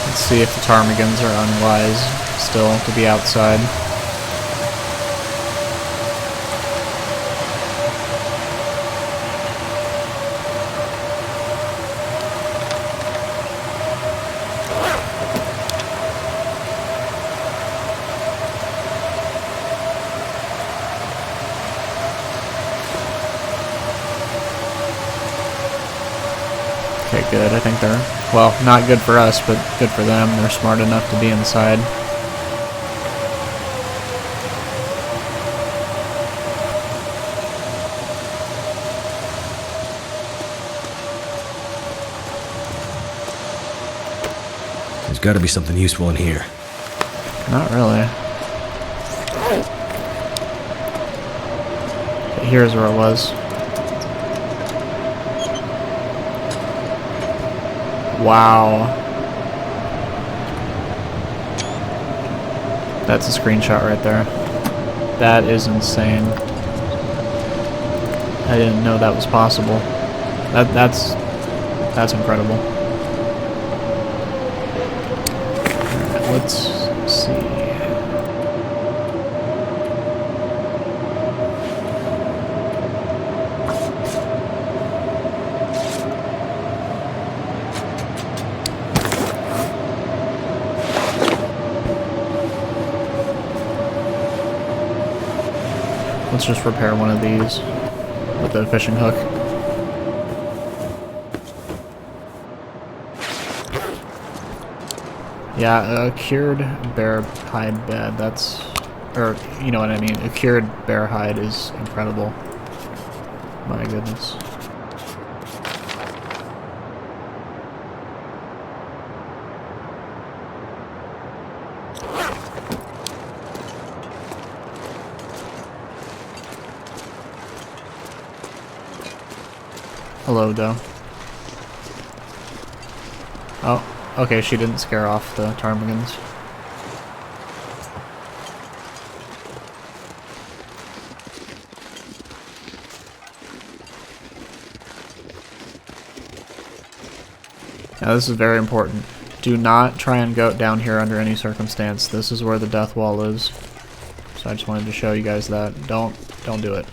Let's see if the ptarmigans are unwise still to be outside. Okay, good. I think they're, well, not good for us, but good for them. They're smart enough to be inside. There's got to be something useful in here. Not really. Okay, here's where it was. Wow. That's a screenshot right there. That is insane. I didn't know that was possible. That's incredible. Alright, let's see. Let's just repair one of these with the fishing hook. Yeah, a cured bear hide bed, that's, or you know what I mean, a cured bear hide is incredible. My goodness. Hello, Doe. Oh, okay, she didn't scare off the ptarmigans. Now this is very important. Do not try and go down here under any circumstance. This is where the death wall is. So I just wanted to show you guys that. Don't do it.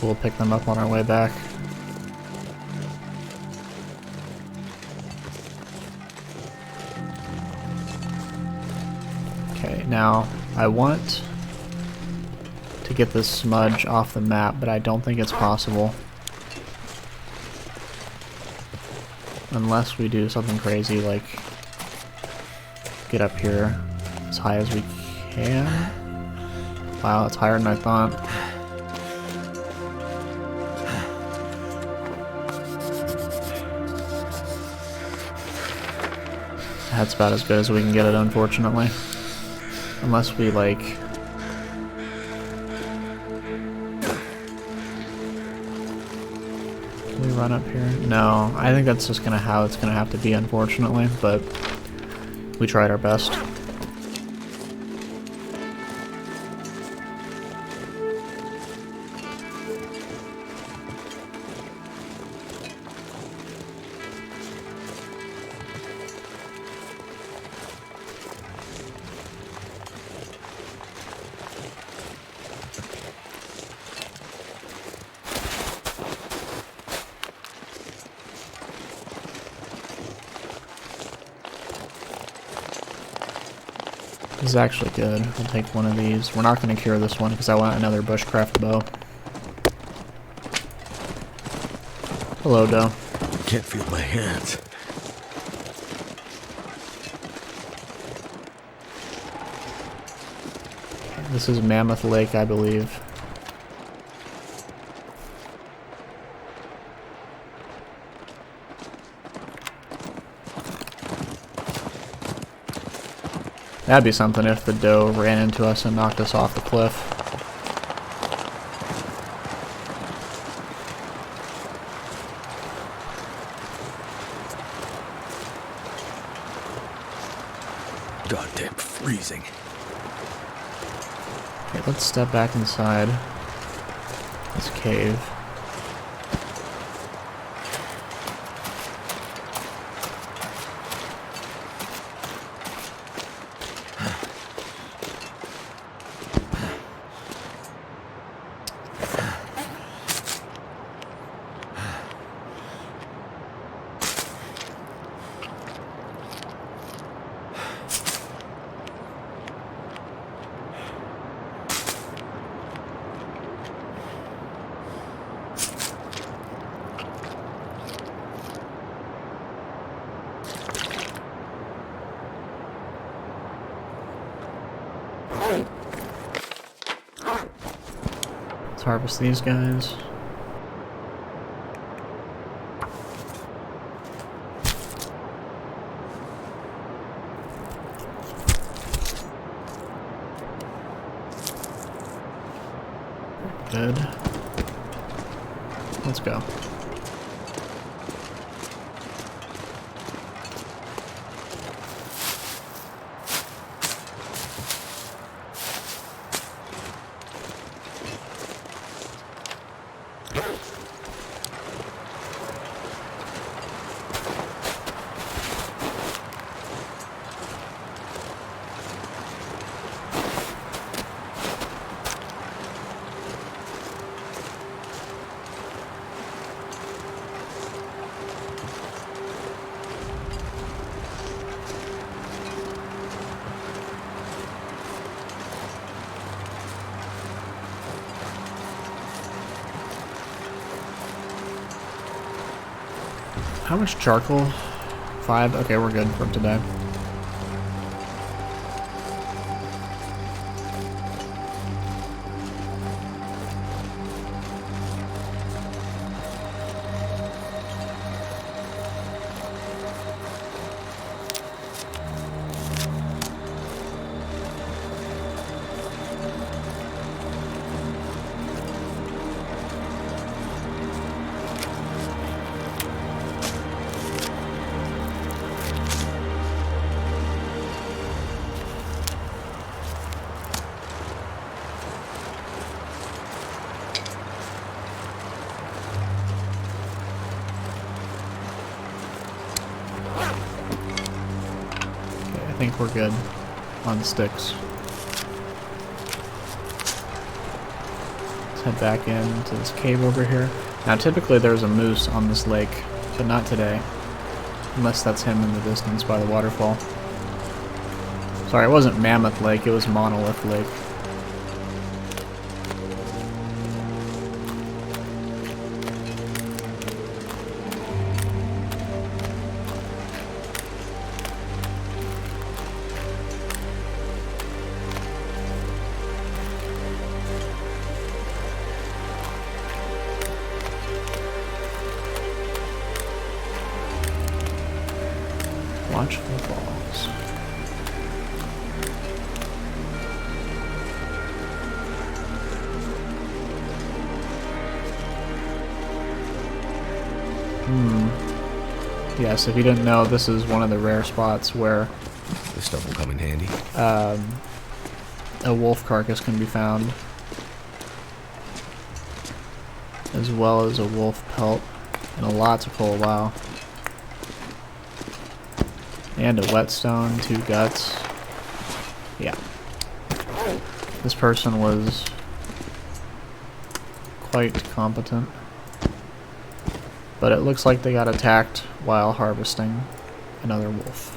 We'll pick them up on our way back. Okay, now I want to get this smudge off the map, but I don't think it's possible. Unless we do something crazy like get up here as high as we can. Wow, it's higher than I thought. That's about as good as we can get it, unfortunately. Unless we, like... Can we run up here? No, I think that's just how it's gonna have to be, unfortunately, but we tried our best. This is actually good. We'll take one of these. We're not going to cure this one because I want another bushcraft bow. Hello, Doe. Can't feel my hands. This is Mammoth Lake, I believe. That'd be something if the doe ran into us and knocked us off the cliff. Goddamn freezing. Okay, let's step back inside this cave. Let's harvest these guys. Good. Let's go. How much charcoal? 5? Okay, we're good for today. I think we're good on sticks. Let's head back into this cave over here. Now typically there's a moose on this lake, but not today. Unless that's him in the distance by the waterfall. Sorry, it wasn't Mammoth Lake, it was Monolith Lake. Watchful Falls. Yes, if you didn't know, this is one of the rare spots where This stuff will come in handy. a wolf carcass can be found, as well as a wolf pelt, and a lot to pull. Wow. And a whetstone, 2 guts. Yeah. This person was quite competent. But it looks like they got attacked while harvesting another wolf.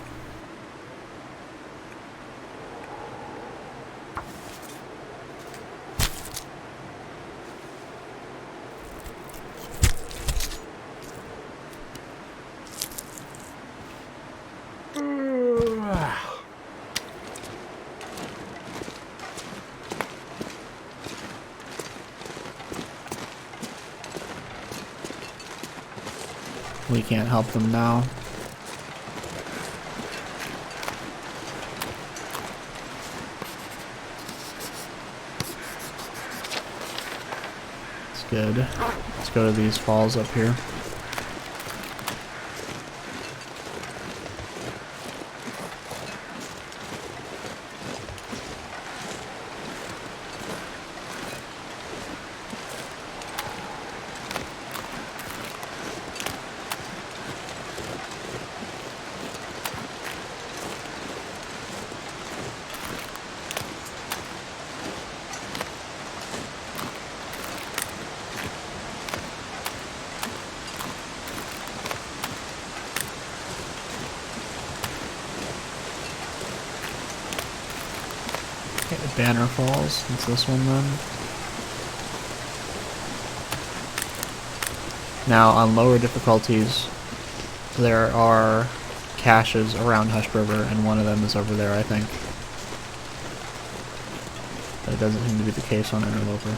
We can't help them now. It's good. Let's go to these falls up here. Banner Falls, it's this one then. Now on lower difficulties there are caches around Hush River, and one of them is over there, I think. But it doesn't seem to be the case on Interloper.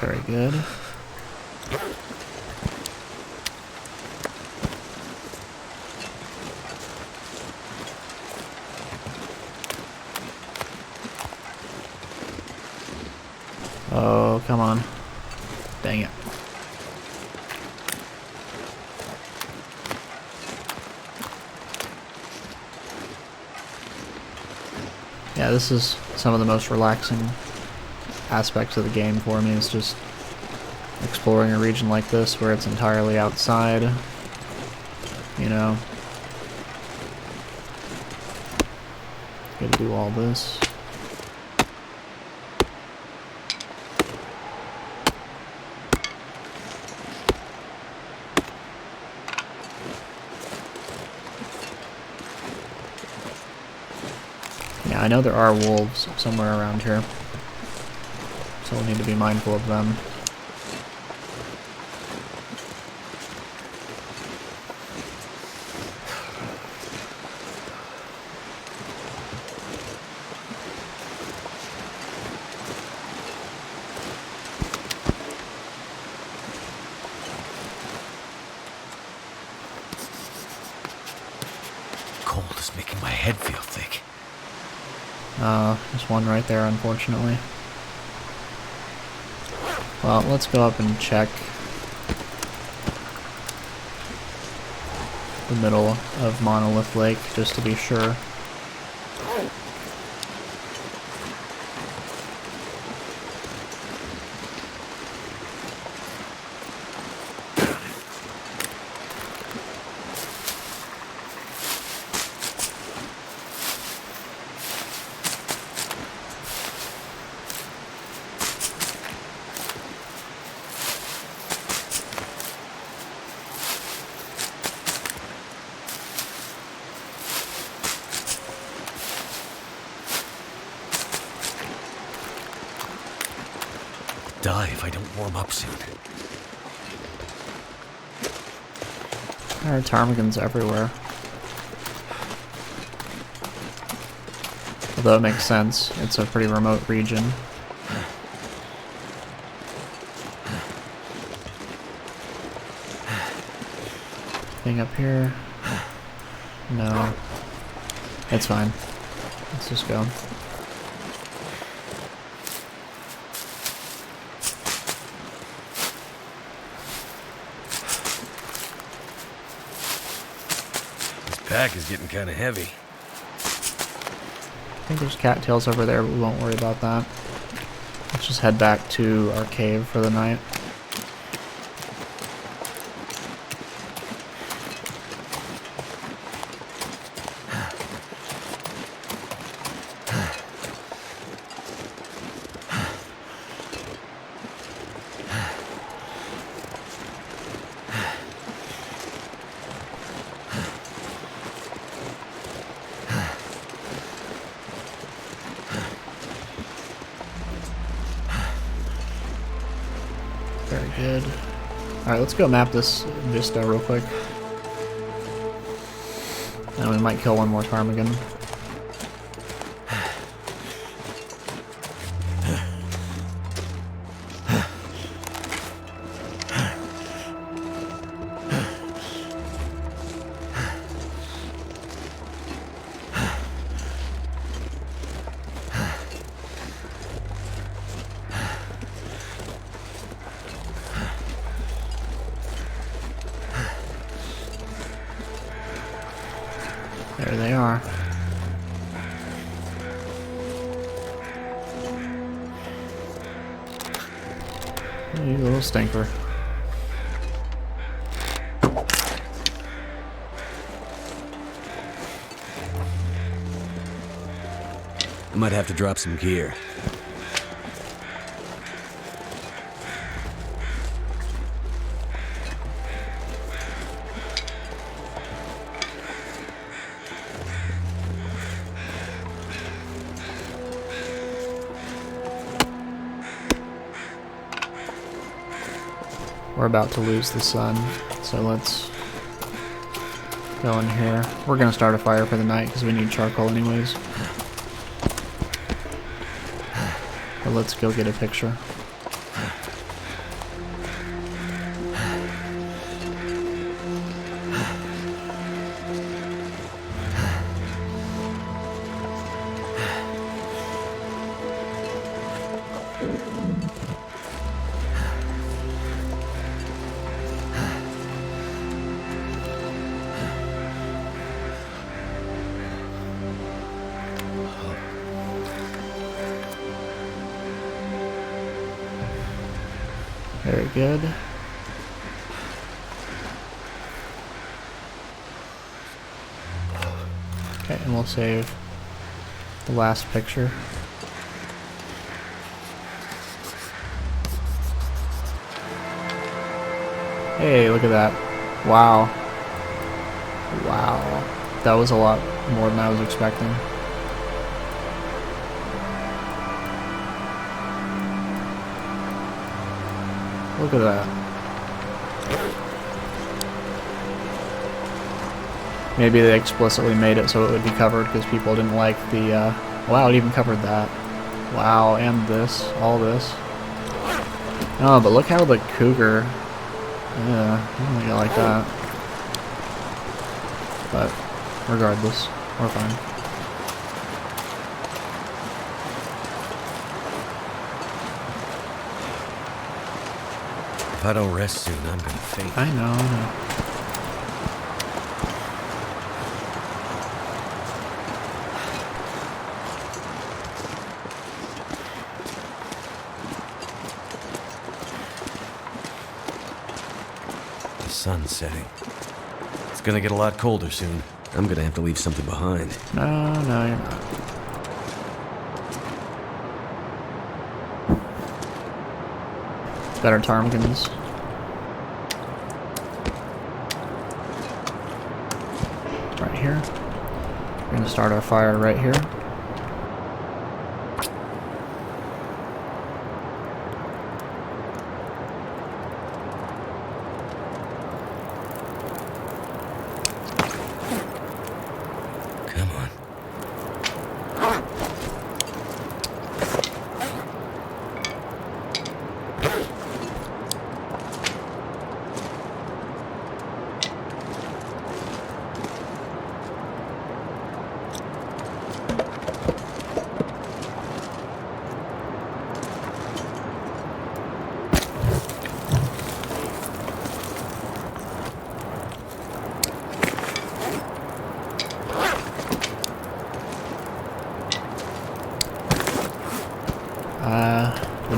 Very good. Oh, come on. Dang it. Yeah, this is some of the most relaxing aspects of the game for me, is just exploring a region like this where it's entirely outside, you know. Gotta do all this. Yeah, I know there are wolves somewhere around here, so we'll need to be mindful of them. Cold is making my head feel thick. There's one right there, unfortunately. Well, let's go up and check the middle of Monolith Lake, just to be sure. die if I don't warm up soon. There are ptarmigans everywhere. Although it makes sense, it's a pretty remote region. Thing up here? No. It's fine. Let's just go. This pack is getting kind of heavy. I think there's cattails over there, but we won't worry about that. Let's just head back to our cave for the night. Very good. Alright, let's go map this vista real quick. And we might kill one more ptarmigan. There they are. You little stinker. I might have to drop some gear. We're about to lose the sun, so let's go in here. We're gonna start a fire for the night because we need charcoal anyways. But let's go get a picture. Very good. Okay, and we'll save the last picture. Hey, look at that. Wow. Wow. That was a lot more than I was expecting. Look at that. Maybe they explicitly made it so it would be covered because people didn't like the, wow, it even covered that. Wow, and this, all this. Oh, but look how the cougar, yeah, I don't think I like that. But, regardless, we're fine. If I don't rest soon, I'm gonna faint. I know, I know. The sun's setting. It's gonna get a lot colder soon. I'm gonna have to leave something behind. No, no, you're not. Better ptarmigans. Right here. We're gonna start our fire right here.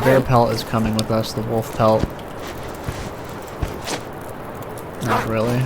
bear pelt is coming with us, the wolf pelt. Not really.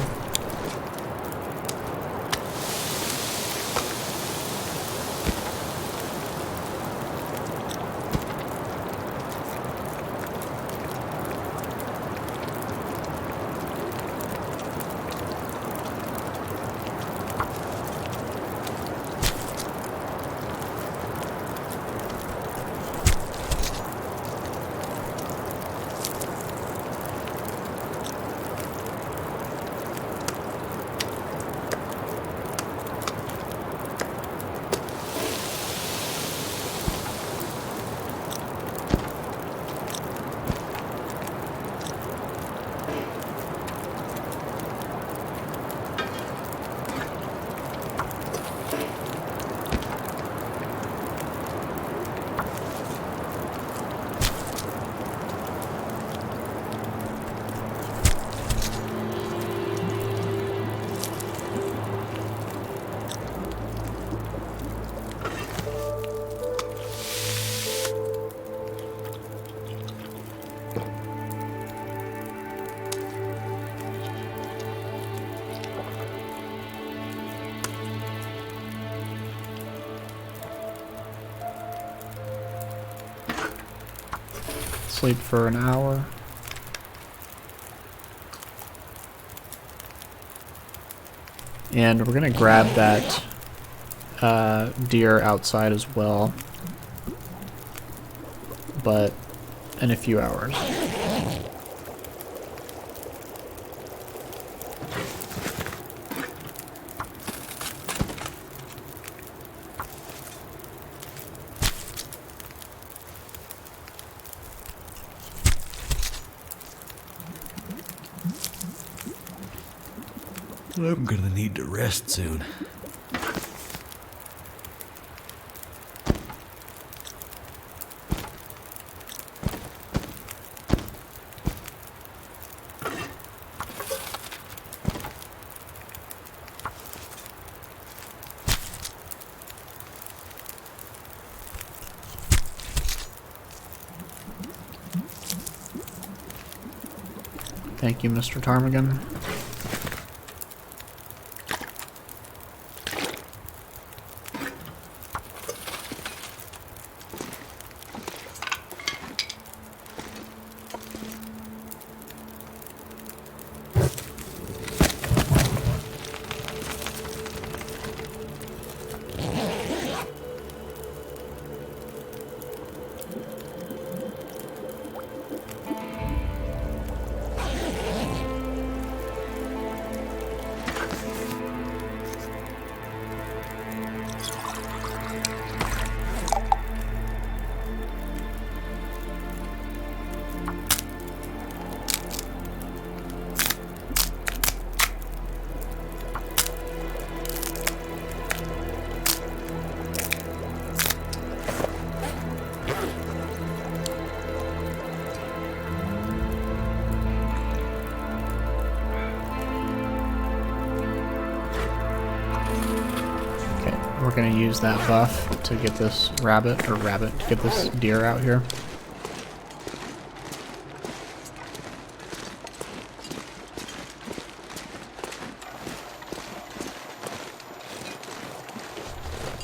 Sleep for an hour. And we're gonna grab that deer outside as well, but in a few hours. I'm gonna need to rest soon. Thank you, Mr. Ptarmigan. We're gonna use that buff to get this to get this deer out here.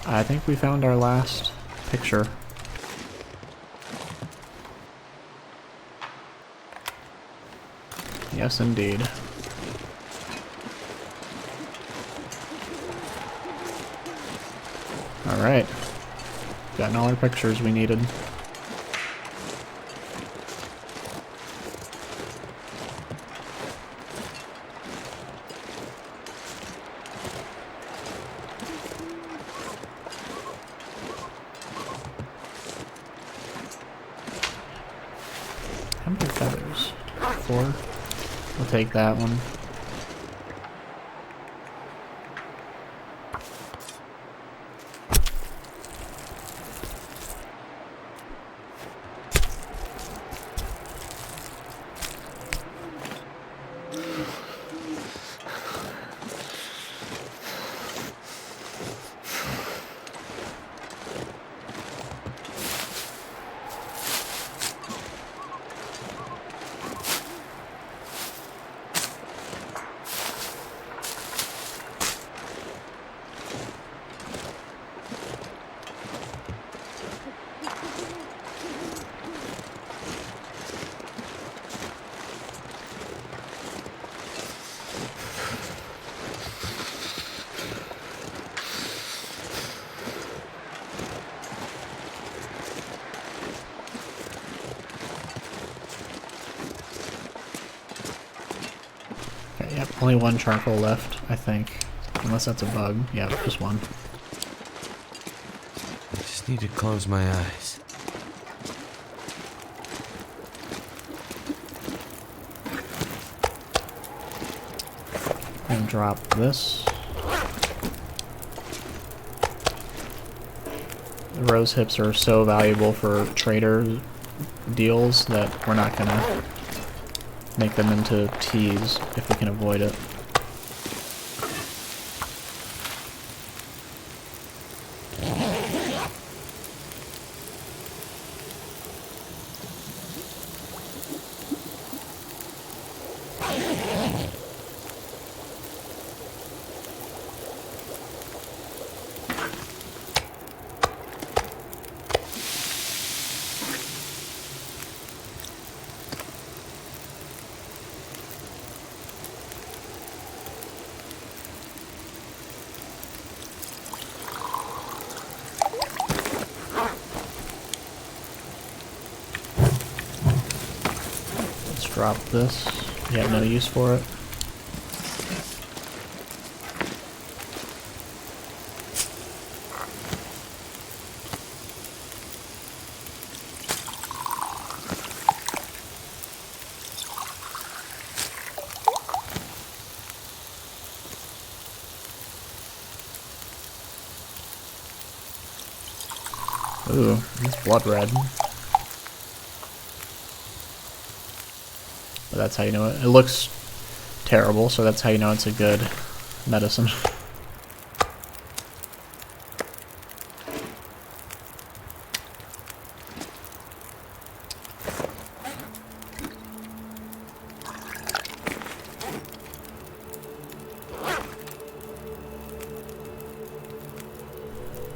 I think we found our last picture. Yes, indeed. Alright. Gotten all our pictures we needed. How many feathers? 4? We'll take that one. Yep, only one charcoal left, I think. Unless that's a bug. Yeah, just one. I just need to close my eyes. And drop this. The rose hips are so valuable for trader deals that we're not gonna make them into teas if we can avoid it. Drop this. You have no use for it. Ooh, it's blood red. But that's how you know it. It looks terrible, so that's how you know it's a good medicine.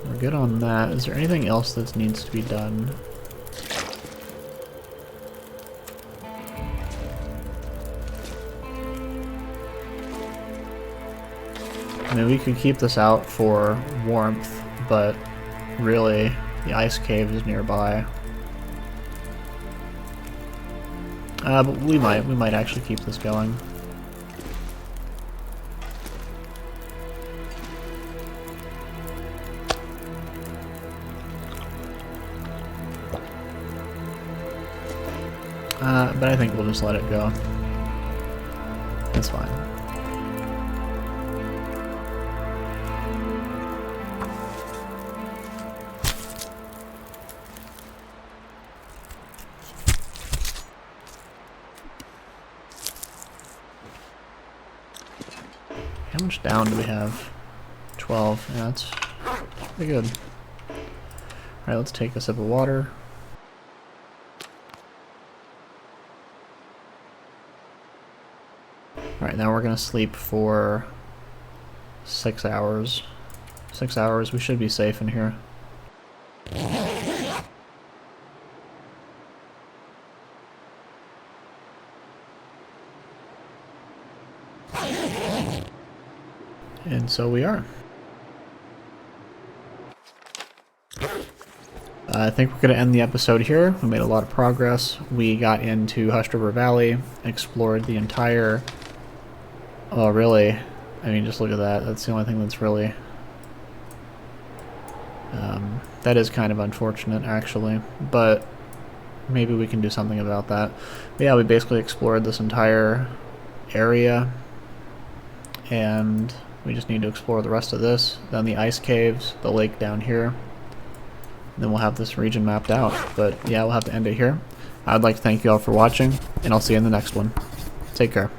We're good on that. Is there anything else that needs to be done? I mean, we could keep this out for warmth, but really, the ice cave is nearby. But we might actually keep this going. But I think we'll just let it go. It's fine. How much down do we have? 12. Yeah, that's pretty good. Alright, let's take a sip of water. Alright, now we're gonna sleep for 6 hours. 6 hours, we should be safe in here. And so we are. I think we're going to end the episode here. We made a lot of progress. We got into Hushed River Valley, explored the entire... Oh, really? I mean, just look at that. That's the only thing that's really... that is kind of unfortunate, actually. But maybe we can do something about that. But yeah, we basically explored this entire area. And we just need to explore the rest of this. Then the ice caves, the lake down here. Then we'll have this region mapped out. But yeah, we'll have to end it here. I'd like to thank you all for watching, and I'll see you in the next one. Take care.